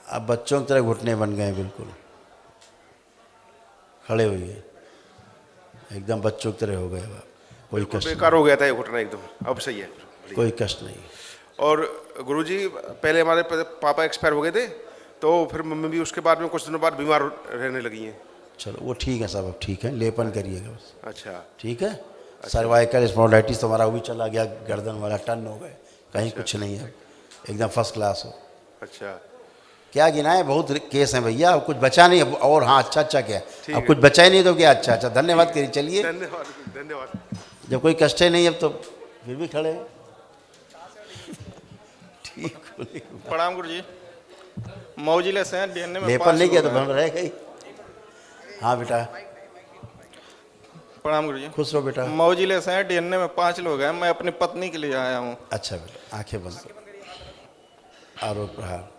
अब बच्चों की तरह घुटने बन गए, बिल्कुल खड़े हुए एकदम बच्चों की तरह हो गए। अब कोई कष्ट बेकार हो गया था ये घुटना एकदम, अब सही है, कोई कष्ट नहीं। और गुरुजी पहले हमारे पापा एक्सपायर हो गए थे, तो फिर मम्मी भी उसके बाद में कुछ दिनों बाद बीमार रहने लगी हैं। चलो वो ठीक है, सब अब ठीक है, लेपन करिएगा बस। अच्छा ठीक है। सर्वाइकल स्पॉन्डिलाइटिस तुम्हारा वो भी चला गया, गर्दन वाला टन हो गए, कहीं कुछ नहीं है, एकदम फर्स्ट क्लास हो। अच्छा क्या गिनाए, बहुत केस हैं भैया, अब कुछ बचा नहीं। अब और हाँ, अच्छा अच्छा क्या, अब कुछ बचा ही नहीं तो क्या अच्छा अच्छा। धन्यवाद करिए, चलिए। धन्यवाद धन्यवाद। जब कोई कष्ट ही नहीं अब तो फिर भी खड़े हैं। ठीक। प्रणाम गुरु जी। मऊ जिले से हैं, डीएनए में लेपन नहीं किया तो बन रह गई। हाँ बेटा। प्रणाम गुरु जी। खुश रहो बेटा। मऊ जिले से हैं, डीएनए में 5 लोग हैं, मैं अपनी पत्नी के लिए आया हूँ। अच्छा बेटा, आंखें बंद करो, आरोप प्रहार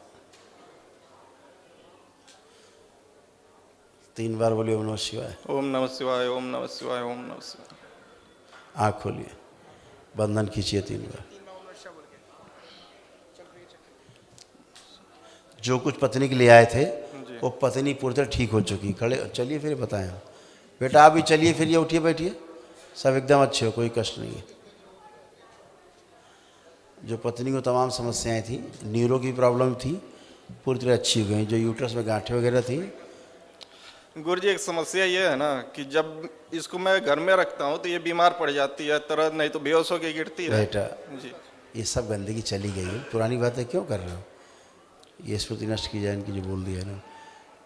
3 बार बोलिए ओम नमः शिवाय। ओम नमः शिवाय, ओम नमः शिवाय, ओम नमः शिवाय। आँख खोलिए, बंधन खींचिए 3 बार। जो कुछ पत्नी के लिए आए थे वो पत्नी पूरी तरह ठीक हो चुकी। खड़े चलिए, फिर बताएं बेटा। आप भी चलिए, फिर ये उठिए बैठिए, सब एकदम अच्छे हो, कोई कष्ट नहीं है। जो पत्नी को तमाम समस्याएं थी, न्यूरो की प्रॉब्लम थी, पूरी तरह अच्छी हो गई। जो यूट्रस में गांठें वगैरह थी। गुरुजी एक समस्या ये है ना कि जब इसको मैं घर में रखता हूँ तो ये बीमार पड़ जाती है, तरह नहीं तो बेहोश होकर गिरती है। बेटा जी ये सब गंदगी चली गई है, पुरानी बातें क्यों कर रहे हो? ये स्मृति नष्ट की जाए इनकी, जो बोल दिया है ना।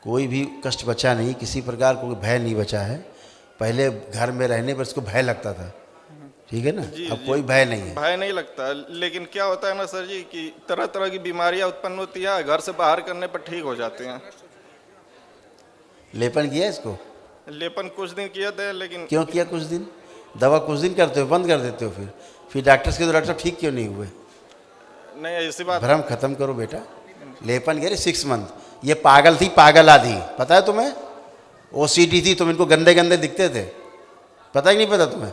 कोई भी कष्ट बचा नहीं, किसी प्रकार कोई भय नहीं बचा है। पहले घर में रहने पर इसको भय लगता था, ठीक है ना। अब कोई भय नहीं है। भय नहीं लगता, लेकिन क्या होता है ना सर जी कि तरह तरह की बीमारियां उत्पन्न होती हैं, घर से बाहर करने पर ठीक हो जाती हैं। लेपन किया इसको? लेपन कुछ दिन किया था, लेकिन क्यों किया कुछ दिन? दवा कुछ दिन करते हो, बंद कर देते हो, फिर डॉक्टर्स के तो डॉक्टर ठीक क्यों नहीं हुए? नहीं ऐसी बात। भ्रम खत्म करो बेटा। लेपन कह रहे 6 मंथ। ये पागल थी, पागल आधी, पता है तुम्हें? OCD थी, तुम इनको गंदे गंदे दिखते थे, पता ही नहीं पता तुम्हें?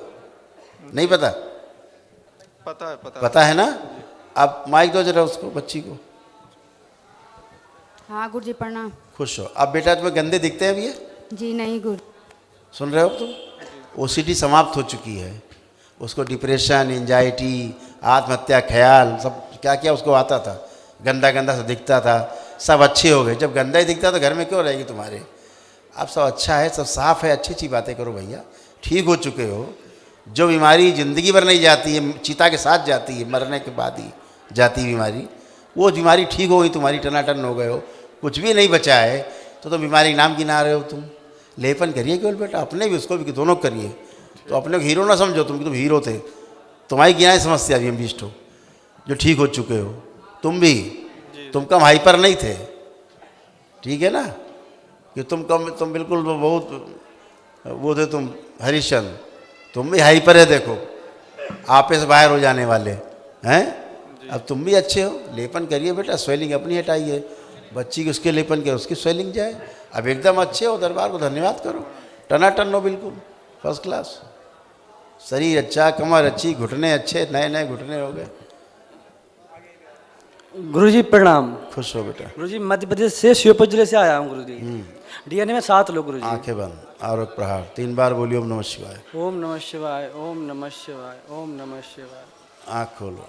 नहीं पता? पता है, पता है ना। अब माइक दो जरा उसको, बच्ची को। हाँ गुरु जी प्रणाम। खुश हो। अब बेटा तुम्हें गंदे दिखते हैं अब ये? जी नहीं गुरु। सुन रहे हो तुम? OCD समाप्त हो चुकी है। उसको डिप्रेशन, एंजाइटी, आत्महत्या ख्याल, सब क्या क्या उसको आता था, गंदा गंदा सा दिखता था, सब अच्छे हो गए। जब गंदा ही दिखता तो घर में क्यों रहेगी तुम्हारे? अब सब अच्छा है, सब साफ है, अच्छी अच्छी बातें करो भैया। ठीक हो चुके हो। जो बीमारी ज़िंदगी भर नहीं जाती है, चिता के साथ जाती है, मरने के बाद ही जाती बीमारी, वो बीमारी ठीक हो गई तुम्हारी, टनाटन हो गए हो, कुछ भी नहीं बचा है तो बीमारी नाम गिना रहे हो तुम। लेपन करिए केवल बेटा, अपने भी उसको भी, दोनों करिए। तो अपने को हीरो ना समझो, तुम हीरो थे, तुम्हारी गिनाई समस्या भी हम बिष्ट हो, जो ठीक हो चुके हो। तुम भी, तुम कम हाइपर नहीं थे, ठीक है ना, कि तुम बिल्कुल बहुत वो थे, तुम हरिश्चंद्र, तुम भी हाइपर है। देखो आप से बाहर हो जाने वाले हैं। अब तुम भी अच्छे हो। लेपन करिए बेटा, स्वेलिंग अपनी हटाइए, बच्ची की उसके लेपन के उसकी स्वेलिंग जाए। अब एकदम अच्छे हो, दरबार को धन्यवाद करो, टनाटन हो, बिल्कुल फर्स्ट क्लास। शरीर अच्छा, कमर अच्छी, घुटने अच्छे, नए नए घुटने हो गए। गुरुजी प्रणाम। खुश हो बेटा। गुरुजी मध्य प्रदेश से श्योपुर जिले से आया हूँ गुरुजी। डीएनए में 7 लोग गुरुजी। आंखें बंद, आरोप प्रहार 3 बार बोलिए ओम नमः शिवाय। ओम नमः शिवाय, ओम नमः शिवाय, ओम नमः शिवाय। आँख खोलो,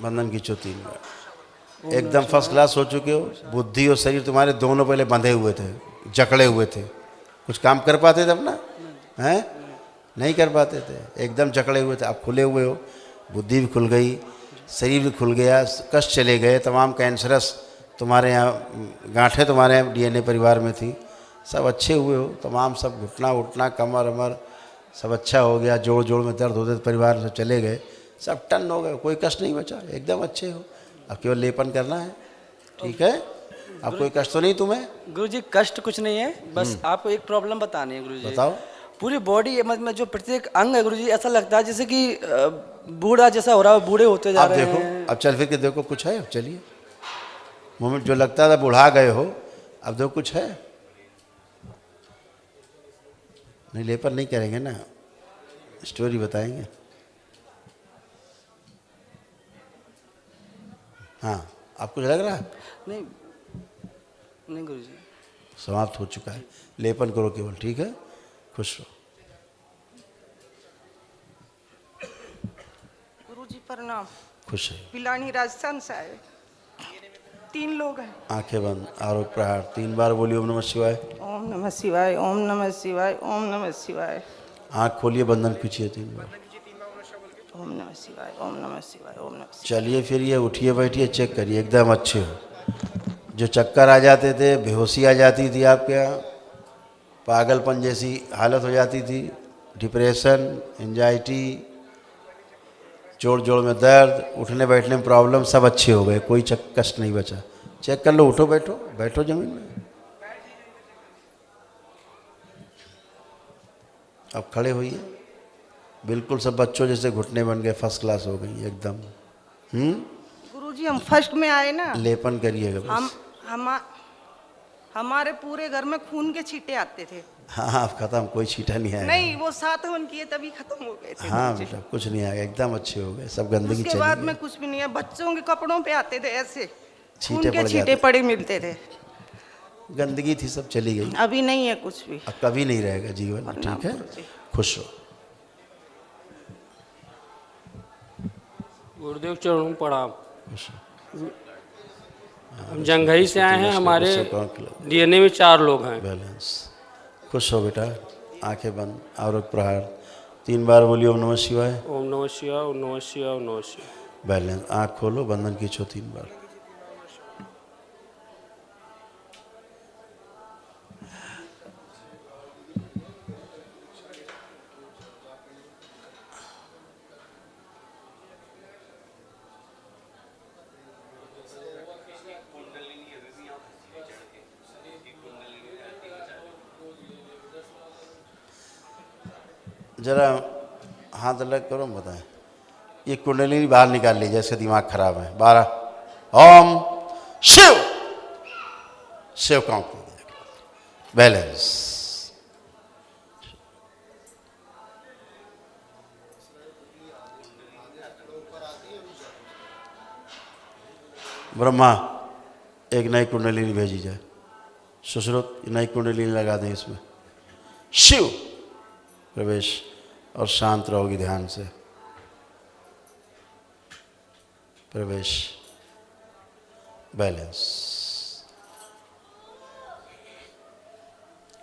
बंधन खींचो 3 बार। एकदम फर्स्ट क्लास हो चुके हो। बुद्धि और शरीर तुम्हारे दोनों पहले बंधे हुए थे, जकड़े हुए थे, कुछ काम कर पाते थे अपना? हैं? नहीं कर पाते थे, एकदम जकड़े हुए थे। आप खुले हुए हो, बुद्धि भी खुल गई, शरीर भी खुल गया, कष्ट चले गए। तमाम कैंसरस तुम्हारे यहाँ गांठें तुम्हारे यहाँ डीएनए परिवार में थी, सब अच्छे हुए हो। तमाम सब घुटना उठना, कमर अमर सब अच्छा हो गया। जोड़ जोड़ में दर्द होते थे, परिवार से चले गए, सब टन हो गए, कोई कष्ट नहीं बचा, एकदम अच्छे हो। अब केवल लेपन करना है, ठीक है? अब कोई कष्ट तो नहीं तुम्हें? गुरुजी कष्ट कुछ नहीं है, बस आपको एक प्रॉब्लम बतानी है गुरुजी। बताओ। पूरी बॉडी में जो प्रत्येक अंग है गुरुजी, ऐसा लगता है जैसे कि बूढ़ा जैसा हो रहा है, बूढ़े होते जा रहे हैं। देखो, अब चल फिर के देखो, कुछ है? अब चलिए, मोमेंट जो लगता था बुढ़ा गए हो, अब दो कुछ है नहीं, लेपर नहीं करेंगे ना, स्टोरी बताएंगे। हाँ, आपको लग रहा है? नहीं नहीं गुरुजी, समाप्त हो चुका है। लेपन करो केवल, ठीक है? खुश रहो। गुरुजी प्रणाम। खुश है। पिलानी राजस्थान से आए, 3 लोग हैं। आंखें बंद, आरोप प्रहार 3 बार बोलिए ओम नमः शिवाय। ओम नमः शिवाय, ओम नमः शिवाय, ओम नमः शिवाय। आंख खोलिए, बंधन खींचिए 3 बार। ओम नमः शिवाय, ओम नमः शिवाय, ओम नमः शिवाय। चलिए फिरिए, उठिए, बैठिए, चेक करिए, एकदम अच्छे हो। जो चक्कर आ जाते थे, बेहोशी आ जाती थी आपके यहाँ, पागलपन जैसी हालत हो जाती थी, डिप्रेशन, एंजाइटी, जोड़ जोड़ में दर्द, उठने बैठने में प्रॉब्लम, सब अच्छे हो गए, कोई कष्ट नहीं बचा। चेक कर लो, उठो, बैठो, बैठो जमीन में। अब खड़े होइए, बिल्कुल सब बच्चों जैसे घुटने बन गए, फर्स्ट क्लास हो गई एकदम। गुरुजी हम फर्स्ट में आए ना, लेपन करिएगा बस। हमारे पूरे घर में खून के छींटे आते थे। हाँ, अब खत्म, कोई छींटा नहीं आया। नहीं, वो 7 हवन किए तभी खत्म हो गए थे। हाँ बेटा, कुछ नहीं आया, एकदम अच्छे हो गए, सब गंदगी उसके चली बाद गई। में कुछ भी नहीं है। बच्चों के कपड़ों पे आते थे ऐसे, खून छींटे के पड़ छींटे जाते, पड़े मिलते थे। गंदगी थी, सब चली गई। अभी नहीं है कुछ भी, अब कभी नहीं रहेगा जीवन में, ठीक है? खुश हो। गुरुदेव चरणों प्रणाम। हम जंघई से आए हैं, हमारे डीएनए में 4 लोग हैं। बैलेंस। खुश हो बेटा, आंखें बंद, आरोप प्रहार 3 बार बोलिए ओम नमः शिवाय। ओम नमः शिवाय, ओम नमः शिवाय, ओम नमः शिवाय। बैलेंस। आँख खोलो, बंधन खींचो 3 बार। जरा हाथ अलग करो, बताएं। ये कुंडलिनी बाहर निकाल लीजिए, इसका दिमाग खराब है। 12 ओम शिव, शिव काउंट कीजिए। बैलेंस। ब्रह्मा, एक नई कुंडलिनी भेजी जाए। सुश्रुत, नई कुंडलिनी लगा दें इसमें। शिव प्रवेश, और शांत रहोगी ध्यान से। प्रवेश, बैलेंस।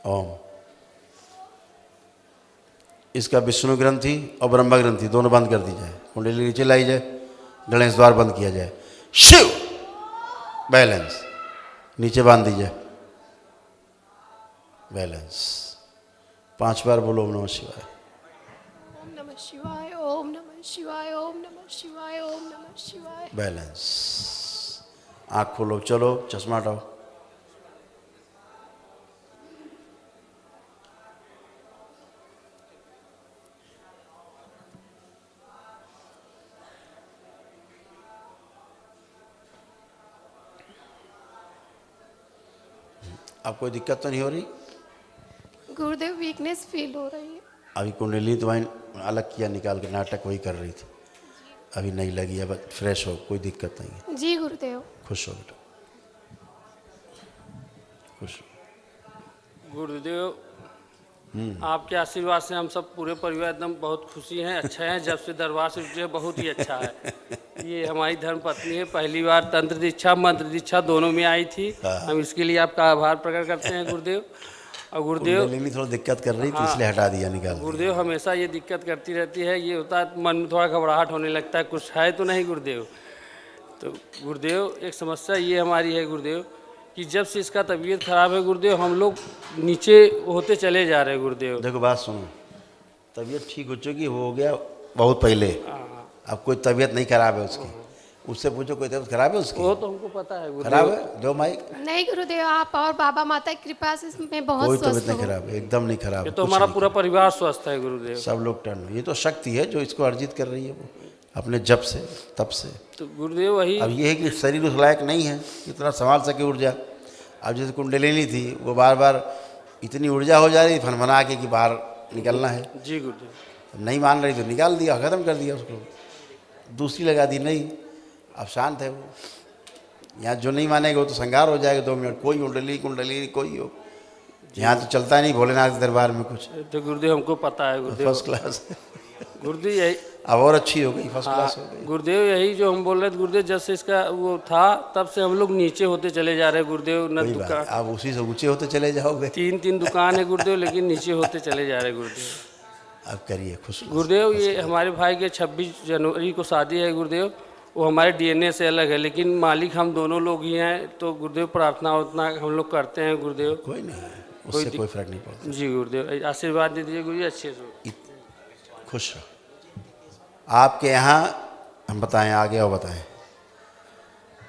ओम। इसका विष्णु ग्रंथि और ब्रह्मा ग्रंथि दोनों बंद कर दी जाए। कुंडली नीचे लाई जाए, गणेश द्वार बंद किया जाए। शिव, बैलेंस। नीचे बांध दीजिए, बैलेंस। 5 बार बोलो ओम नमः शिवाय। ओम नमः शिवाय, ओम नमः शिवाय, ओम नमः शिवाय, ओम नमः शिवाय। बैलेंस। आँख खोलो, चलो, चश्मा हटाओ। अब कोई दिक्कत तो नहीं हो रही? गुरुदेव वीकनेस फील हो रही है। अभी कुंडली तुम्हारी अलग किया, निकाल के नाटक वही कर रही थी, अभी नहीं लगी, अब फ्रेश हो, कोई दिक्कत नहीं है। जी गुरुदेव। खुश हो बेटा, खुश हो। गुरुदेव आपके आशीर्वाद से हम सब पूरे परिवार एकदम बहुत खुशी हैं, अच्छा हैं। जब से दरबार से जुटे बहुत ही अच्छा है। ये हमारी धर्म पत्नी है, पहली बार तंत्र दीक्षा मंत्र दीक्षा दोनों में आई थी। हम इसके लिए आपका आभार प्रकट करते हैं गुरुदेव। और गुरुदेव थोड़ा दिक्कत कर रही थी, इसलिए हटा दिया, निकाल। गुरुदेव हमेशा ये दिक्कत करती रहती है, ये होता है मन में थोड़ा घबराहट होने लगता है, कुछ है तो नहीं गुरुदेव। तो गुरुदेव एक समस्या ये हमारी है गुरुदेव कि जब से इसका तबीयत खराब है गुरुदेव, हम लोग नीचे होते चले जा रहे हैं गुरुदेव। देखो बात सुनो, तबीयत ठीक हो चुकी, हो गया बहुत पहले। अब कोई तबीयत नहीं खराब है उसकी, उससे पूछो कोई तबीयत खराब है उसकी? वो तो हमको पता है गुरुदेव। खराब है, दो माइक। नहीं गुरुदेव, आप और बाबा माता की कृपा से मैं बहुत कोई स्वस्थ तबीयत नहीं हूँ। खराब है, एकदम नहीं खराब ये है। तो हमारा पूरा परिवार स्वस्थ है गुरुदेव। सब लोग टर्न, ये तो शक्ति है जो इसको अर्जित कर रही है वो अपने जब से तब से। तो गुरुदेव वही, अब ये है कि शरीर उस लायक नहीं है इतना संभाल सके ऊर्जा। अब जैसे कुंडलिनी थी वो बार बार इतनी ऊर्जा हो जा रही फनफना के कि बाहर निकलना है। जी गुरुदेव। नहीं मान रही तो निकाल दिया, ख़त्म कर दिया उसको, दूसरी लगा दी, नहीं अब शांत है वो। यहाँ जो नहीं मानेगा वो तो संगार हो जाएगा 2 मिनट, कोई कुंडली कोई हो। यहाँ तो चलता नहीं भोलेनाथ के दरबार में कुछ। तो गुरुदेव हमको पता है गुरुदेव। फर्स्ट क्लास गुरुदेव यही अब और अच्छी हो गई, फर्स्ट क्लास हो गई। गुरुदेव यही जो हम बोल रहे थे गुरुदेव, जब से इसका वो था तब से हम लोग नीचे होते चले जा रहे हैं गुरुदेव। न दुकान आप उसी से ऊंचे होते चले जाओगे। 3 दुकान है गुरुदेव, लेकिन नीचे होते चले जा रहे हैं गुरुदेव। अब करिए खुश गुरुदेव। ये हमारे भाई के 26 जनवरी को शादी है गुरुदेव। वो हमारे डीएनए से अलग है, लेकिन मालिक हम दोनों लोग ही हैं। तो गुरुदेव प्रार्थना उतना हम लोग करते हैं गुरुदेव। कोई नहीं, उससे कोई फर्क नहीं पड़ता। जी गुरुदेव, आशीर्वाद दे दीजिए गुरुजी अच्छे से। खुश रहो। आपके यहाँ हम बताएं आगे और बताएं,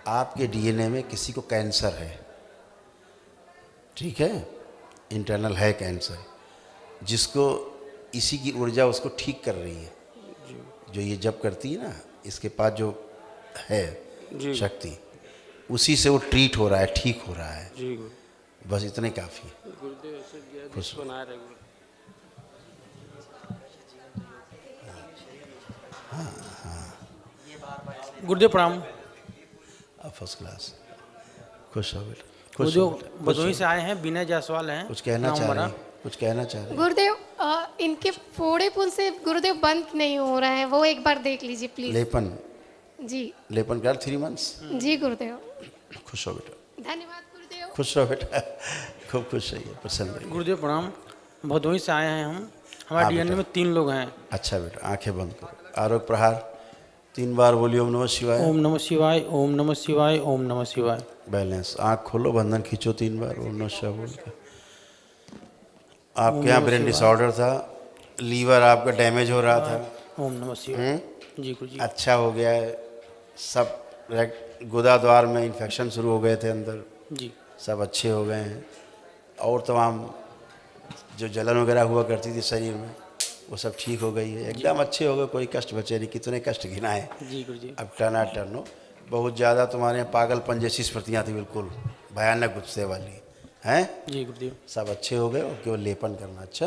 आपके डीएनए में किसी को कैंसर है, ठीक है, इंटरनल है कैंसर, जिसको इसी की ऊर्जा उसको ठीक कर रही है। जो ये जब करती है ना, इसके पास जो है शक्ति, उसी से वो ट्रीट हो रहा है, ठीक हो रहा है। जी बस इतने काफ़ी है। गुरुदेव खुश बनाए रहे। हाँ हाँ गुरुदेव प्रणाम। अब फर्स्ट क्लास, खुश हो बेटा। वो जो भदोही से आए हैं विनय जायसवाल हैं, कुछ कहना चाह रहे हैं? कुछ कहना चाह रहे हैं? गुरुदेव इनके फोड़े पुल से गुरुदेव बंद नहीं हो रहा है, वो एक बार देख लीजिए प्लीज। लेपन जी लेपन कर 3 मंथ्स। जी गुरुदेव। खुश हो बेटा। धन्यवाद गुरुदेव। खुश रहो बेटा, खूब खुश रहिए, प्रसन्न रहिए। गुरुदेव प्रणाम। भदोही से आए हैं हम, हमारे डीएनए में 3 लोग हैं। अच्छा बेटा, आंखें बंद करो। आरोग्य प्रहार 3 बार बोलिए ओम नमः शिवाय। ओम नमः शिवाय, ओम नमः शिवाय, ओम नमः शिवाय। बैलेंस, आँख खोलो, बंधन खींचो 3 बार ओम नमः शिवाय बोल के। आपके यहाँ ब्रेन डिसऑर्डर था, लीवर आपका डैमेज हो रहा था। ओम नमः शिवाय। जी गुरुजी। अच्छा हो गया है सब। गुदा द्वार में इन्फेक्शन शुरू हो गए थे अंदर, जी सब अच्छे हो गए हैं। और तमाम जो जलन वगैरह हुआ करती थी शरीर में, वो सब ठीक हो गई है, एकदम अच्छे हो गए, कोई कष्ट बचे नहीं। कितने कष्ट गिनाए जी गुरुजी। अब टर्न हो। बहुत ज़्यादा तुम्हारे यहाँ पागलपन जैसी स्मृतियाँ थी, बिल्कुल भयानक गुस्से वाली हैं। जी गुरुजी। सब अच्छे हो गए और केवल लेपन करना। अच्छा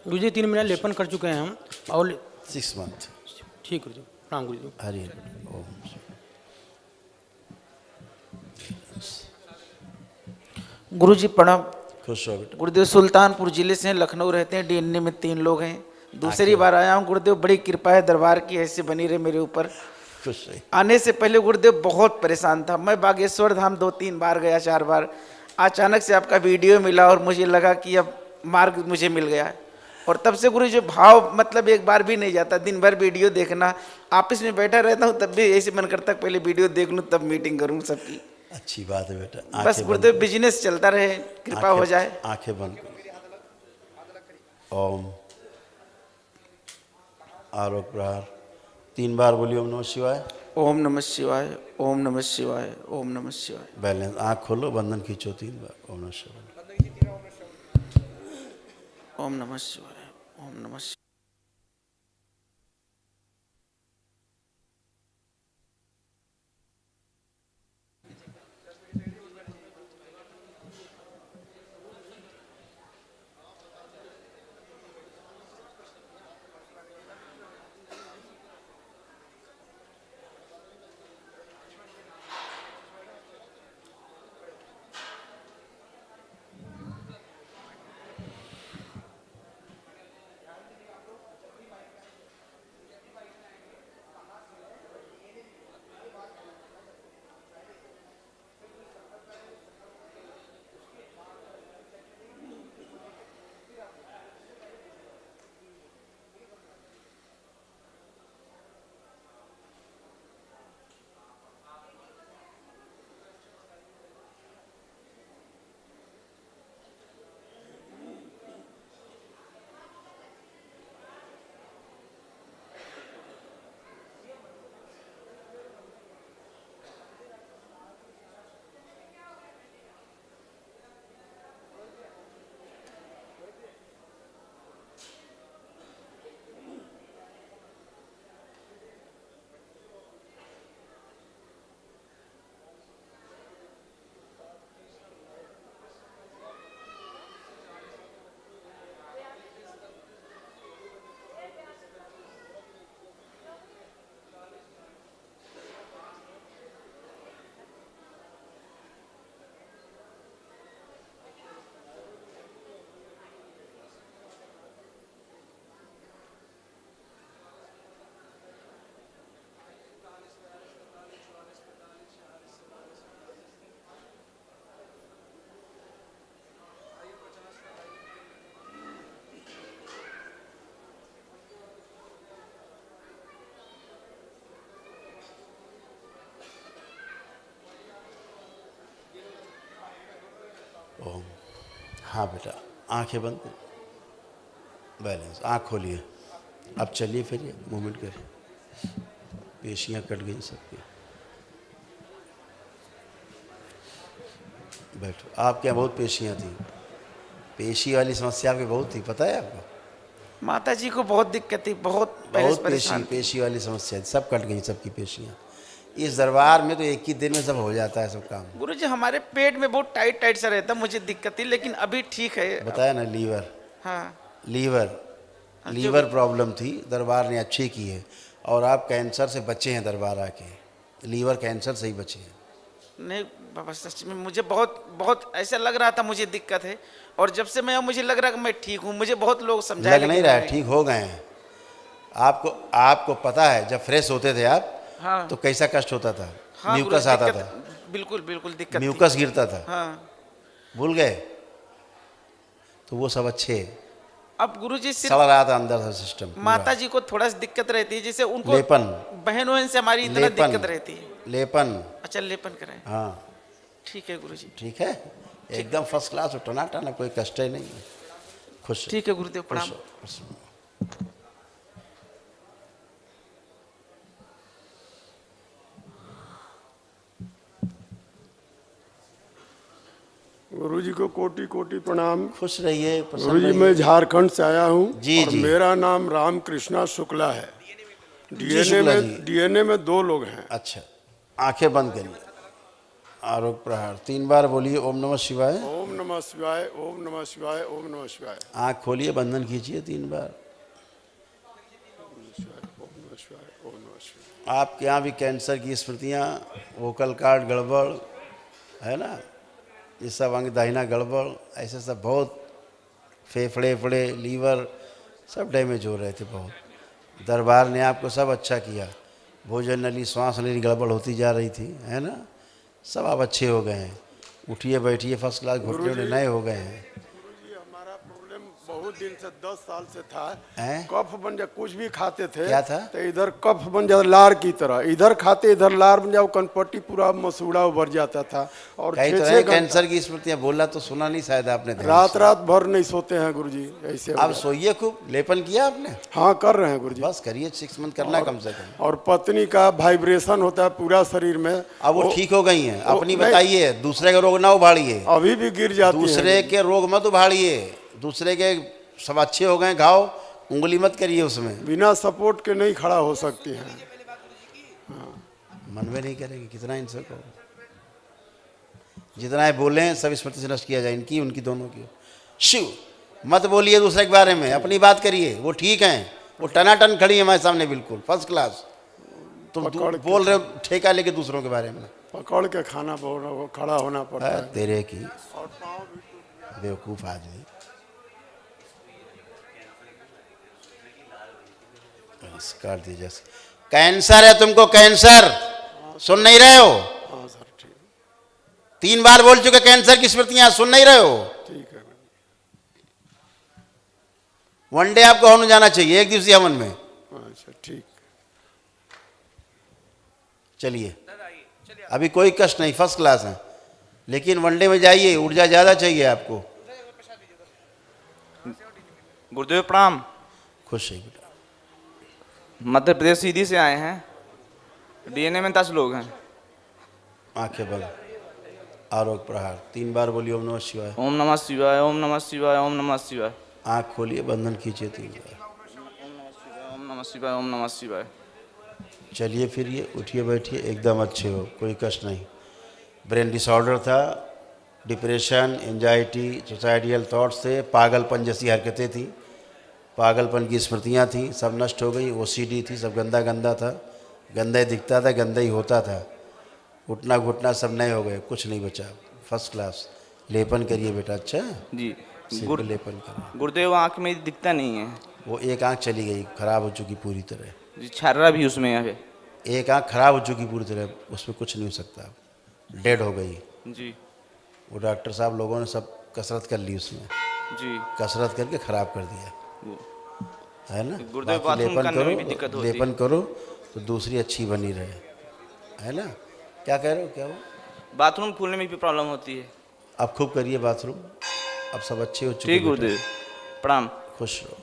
गुरुजी 3 महीना लेपन कर चुके हैं हम, और 6 मंथ। ठीक गुरुजी। प्रणाम गुरुजी। हरि ओम। गुरुजी प्रणाम। खुश हो बेटा। गुरुदेव सुल्तानपुर जिले से हैं, लखनऊ रहते हैं, डीएनए में 3 लोग हैं। दूसरी बार आया हूँ गुरुदेव, बड़ी कृपा है दरबार की, ऐसे बनी रहे मेरे ऊपर। खुश रहिए। आने से पहले गुरुदेव बहुत परेशान था, मैं बागेश्वर धाम 2-3 बार गया, 4 बार। अचानक से आपका वीडियो मिला और मुझे लगा कि अब मार्ग मुझे मिल गया है। और तब से गुरु जो भाव मतलब एक बार भी नहीं जाता, दिन भर वीडियो देखना, ऑफिस में बैठा रहता हूँ तब भी ऐसे मन करता पहले वीडियो देख लूँ तब मीटिंग करूँ सबकी। अच्छी बात है बेटा। बस गुरुदेव बिजनेस चलता रहे, कृपा हो जाए। आंखें बंद करो। ओम। आरोग्य प्रहार 3 बार बोलिए ओम नमः शिवाय। ओम नमः शिवाय, ओम नमः शिवाय, ओम नमः शिवाय। बैलेंस, आँख खोलो, बंधन खींचो 3 बार ओम नमः शिवाय। ओम नमः शिवाय, ओम नमः शिवाय। हाँ बेटा, आंखें बंद करिए, बैलेंस, आँख खोलिए, अब चलिए फिरिए, मूवमेंट करिए, पेशियाँ कट गई सबकी। बैठो, आपके यहाँ बहुत पेशियाँ थी, पेशी वाली समस्या आपकी बहुत थी, पता है आपको? माता जी को बहुत दिक्कत थी, बहुत पेशी वाली समस्या थी, सब कट गई सबकी पेशियाँ। इस दरबार में तो एक ही दिन में सब हो जाता है सब काम। गुरुजी हमारे पेट में बहुत टाइट टाइट सा रहता, मुझे दिक्कत थी, लेकिन अभी ठीक है। बताया ना, लीवर, हाँ लीवर प्रॉब्लम थी, दरबार ने अच्छी की है, और आप कैंसर से बचे हैं दरबार आके, लीवर कैंसर से ही बचे हैं। नहीं बाबा, सच में मुझे बहुत ऐसा लग रहा था मुझे दिक्कत है, और जब से मैं मुझे लग रहा कि मैं ठीक हूँ। मुझे बहुत लोग समझाए, लग नहीं रहा है, ठीक हो गए हैं। आपको पता है जब फ्रेश होते थे आप, हाँ, तो कैसा कष्ट होता था? हाँ, म्यूकस आता था, बिल्कुल दिक्कत, म्यूकस गिरता था, हाँ। भूल गए? तो वो सब अच्छे। अब गुरुजी सड़ रहा था अंदर से सिस्टम। माता जी को थोड़ा सी दिक्कत रहती है, जैसे उनको लेपन, बहन से हमारी इतना दिक्कत रहती है। लेपन, अच्छा लेपन कराएं? हाँ ठीक है गुरुजी। ठीक है, एकदम फर्स्ट क्लास, टनाटना, कोई कष्ट ही नहीं है, खुश। ठीक है गुरुदेव, प्रणाम। गुरुजी को कोटि कोटि प्रणाम। खुश रहिए। गुरुजी मैं झारखंड से आया हूँ, जी और जी। मेरा नाम रामकृष्णा शुक्ला है। डीएनए में 2 लोग हैं। अच्छा, आंखें बंद करिए, आरोग्य प्रहार 3 बार बोलिए, ओम नमः शिवाय, ओम नमः शिवाय, ओम नमः शिवाय, ओम नमः शिवाय। आँख खोलिए, बंधन खींचिए 3 बार। आपके यहाँ भी कैंसर की स्मृतियाँ, वोकल कार्ड गड़बड़ है ना, ये सब अंग दाहिना गड़बड़, ऐसे सब बहुत, फेफड़े लीवर सब डैमेज हो रहे थे बहुत। दरबार ने आपको सब अच्छा किया, भोजन नली श्वास नली गड़बड़ होती जा रही थी, है ना, सब आप अच्छे हो गए हैं। उठिए बैठिए, फर्स्ट क्लास, घुटने नए हो गए हैं। हमारा प्रॉब्लम बहुत दिन से 10 साल से था, हैं? कफ बन जा, कुछ भी खाते थे, क्या था? तो इधर कफ बन जा, लार की तरह, इधर खाते इधर लार बन जाओ, कनपट्टी पूरा मसूड़ा उभर जाता था। और कई तरह कैंसर की स्मृतियाँ, बोला तो सुना नहीं शायद आपने। रात भर नहीं सोते हैं गुरुजी, ऐसे। आप सोइए खूब। लेपन किया आपने? हाँ कर रहे हैं गुरुजी। बस करिए, 6 मंथ करना कम से कम। और पत्नी का वाइब्रेशन होता है पूरा शरीर में। अब वो ठीक हो गई हैं, अपनी बताइए, दूसरे का रोग ना उभाड़िए। अभी भी गिर जाती है। दूसरे के रोग मत उभाड़िए, दूसरे के सब अच्छे हो गए घाव, उंगली मत करिए उसमें। बिना सपोर्ट के नहीं खड़ा हो सकती हैं। मन में नहीं करेंगे, कितना इनसे को जितना है बोले सब स्मृति से नष्ट किया जाए, इनकी उनकी दोनों की। शिव मत बोलिए दूसरे के बारे में, अपनी बात करिए। वो ठीक हैं, वो टनाटन खड़ी है हमारे सामने, बिल्कुल फर्स्ट क्लास। तुम बोल रहे हो ठेका लेके दूसरों के बारे में। पकड़ के खाना खड़ा होना पड़ता है। तेरे की बेवकूफ़ आदमी। काट दीजिए। कैंसर है तुमको, कैंसर। सुन नहीं रहे हो? हाँ सर ठीक। 3 बार बोल चुके कैंसर की स्मृतियां, सुन नहीं रहे हो? ठीक है। वनडे आपको हवन जाना चाहिए, 1 दिवसीय हवन में। अच्छा ठीक। चलिए, अभी कोई कष्ट नहीं, फर्स्ट क्लास है, लेकिन वनडे में जाइए, ऊर्जा ज्यादा चाहिए आपको। गुरुदेव प्रणाम। खुश है बेटा। मध्य प्रदेश सीधी से आए हैं, डीएनए में 10 लोग हैं। आंखें बंद, आरोग्य प्रहार 3 बार बोलिए, ओम नमः शिवाय, ओम नमः शिवाय, ओम नमः शिवाय, ओम नमः शिवाय। आँख खोलिए, बंधन खींचिए 3 बार। ओम नमः शिवाय, ओम नमः शिवाय। चलिए फिरिए, उठिए बैठिए, एकदम अच्छे हो, कोई कष्ट नहीं। ब्रेन डिसऑर्डर था, डिप्रेशन, एंजाइटी, सुसाइडियल थॉट्स थे, पागलपन जैसी हरकतें थी, पागलपन की स्मृतियाँ थी, सब नष्ट हो गई। ओसीडी थी, सब गंदा गंदा था, गंदा ही दिखता था, गंदा ही होता था। उठना घुटना सब नए हो गए, कुछ नहीं बचा, फर्स्ट क्लास। लेपन करिए बेटा। अच्छा जी, लेपन करिए। गुरुदेव आँख में दिखता नहीं है। वो एक आँख चली गई, खराब हो चुकी पूरी तरह जी, छर्रा भी उसमें है। एक आँख खराब हो चुकी पूरी तरह, उसमें कुछ नहीं हो सकता, डेड हो गई जी। वो डॉक्टर साहब लोगों ने सब कसरत कर ली उसमें जी, कसरत करके खराब कर दिया, है ना। गुरुदेव बाकी लेपन करो, में भी दिक्कत होती है। लेपन करो तो दूसरी अच्छी बनी रहे, है ना। क्या कह रहे हो? क्या हो? बाथरूम खोलने में भी प्रॉब्लम होती है। अब खूब करिए बाथरूम, अब सब अच्छे हो चुके ठीक बेटे। गुरुदेव, प्रणाम। खुश रहो।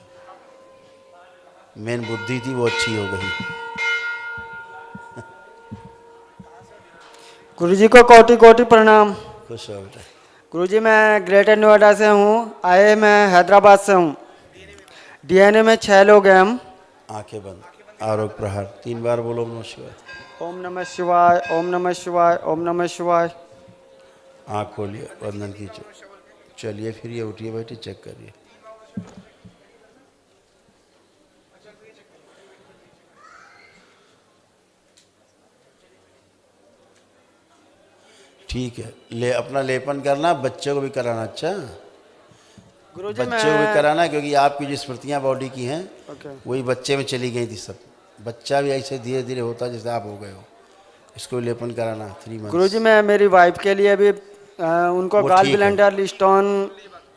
मेन बुद्धि थी वो अच्छी हो गई। गुरुजी को कोटि कोटि प्रणाम। खुश रहो बेटा। गुरुजी मैं ग्रेटर नोएडा से हूँ, आए मैं हैदराबाद से हूँ। डीएनए में 6 लोग हैं हम। आंखें बंद, आरोग्य प्रहार 3 बार बोलो नमः शिवाय। ओम नमः शिवाय, ओम नमः शिवाय, ओम नमः शिवाय। आँख खोलिए, वंदन कीजिए। चलिए फिर ये उठिए, बैठिए, चेक करिए। ठीक है, ले अपना लेपन करना, बच्चे को भी कराना। अच्छा गुरुजी बच्चे को भी कराना, क्योंकि आपकी जो स्मृतियाँ बॉडी की हैं ओके। वही बच्चे में चली गई थी सब। बच्चा भी ऐसे धीरे धीरे होता जैसे आप हो गए हो। इसको भी लेपन कराना 3 मंथ। गुरुजी मैं मेरी वाइफ के लिए भी उनको वो गाल ठीक है। ब्लेंडर स्टोन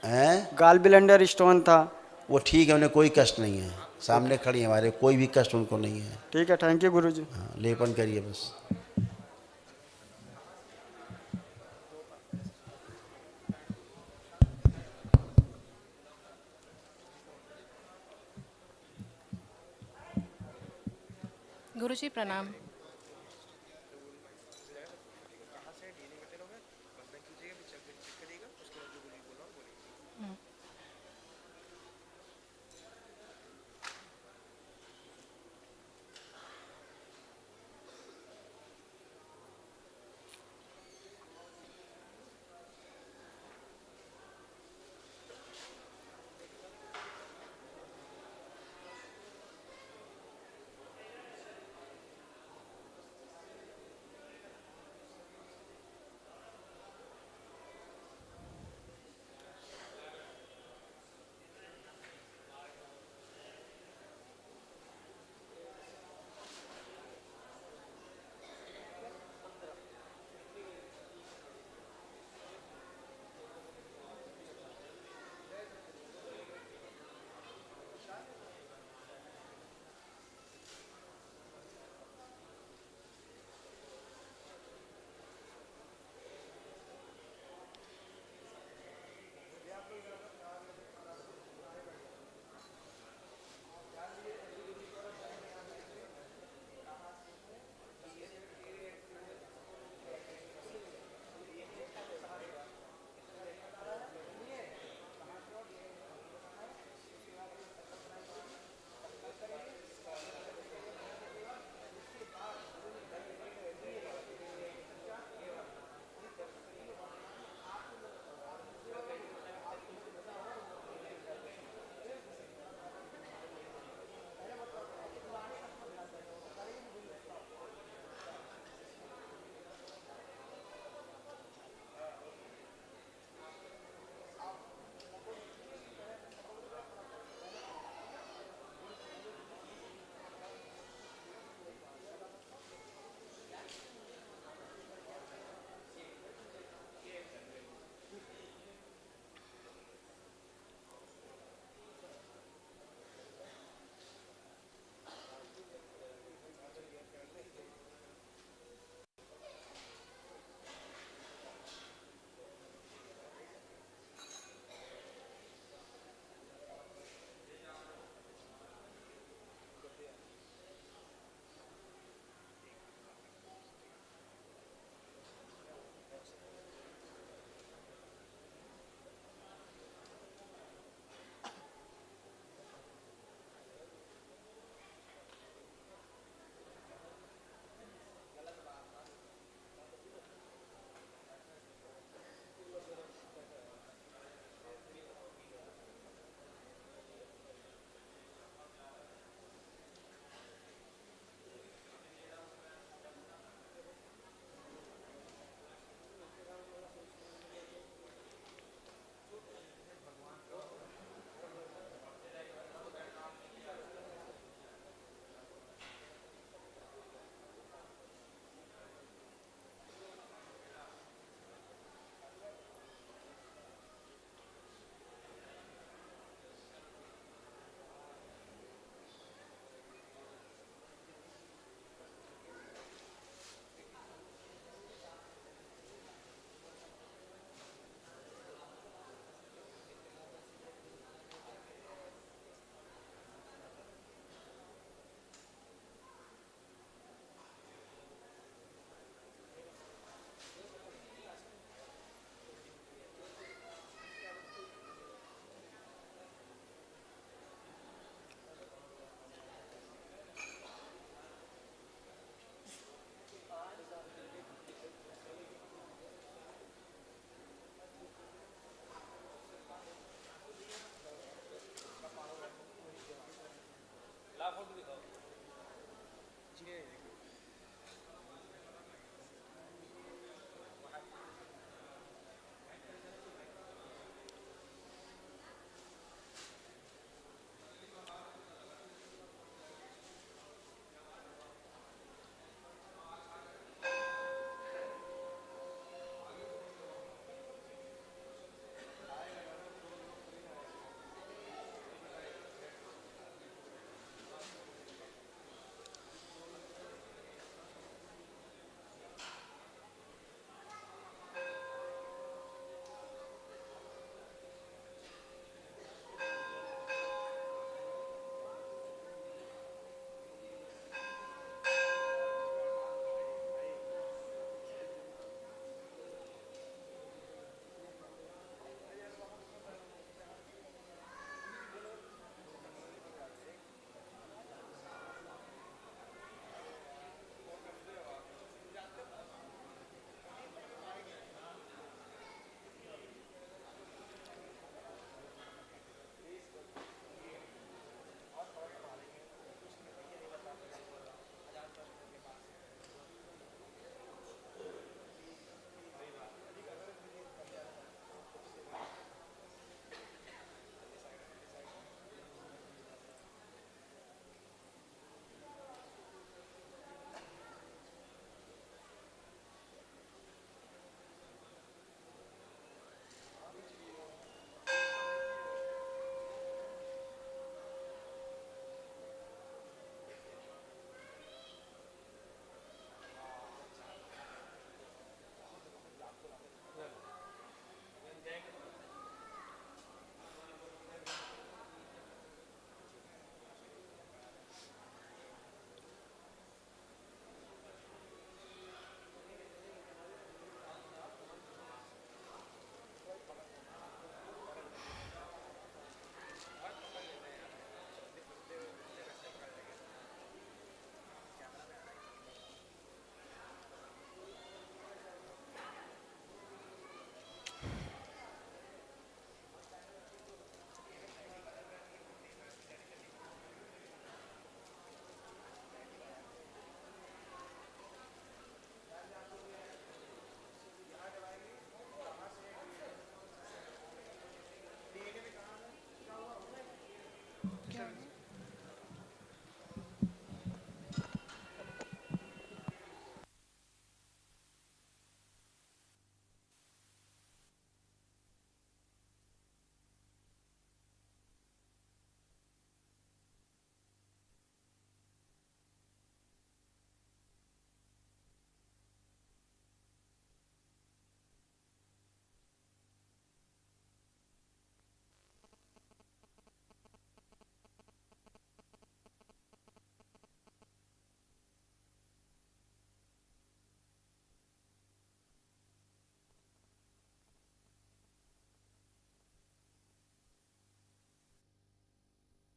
हैं? गाल ब्लेंडर स्टोन था। वो ठीक है, उन्हें कोई कष्ट नहीं है। सामने खड़ी है हमारे, कोई भी कष्ट उनको नहीं है। ठीक है, थैंक यू गुरुजी। हाँ, लेपन करिए बस। गुरुजी प्रणाम।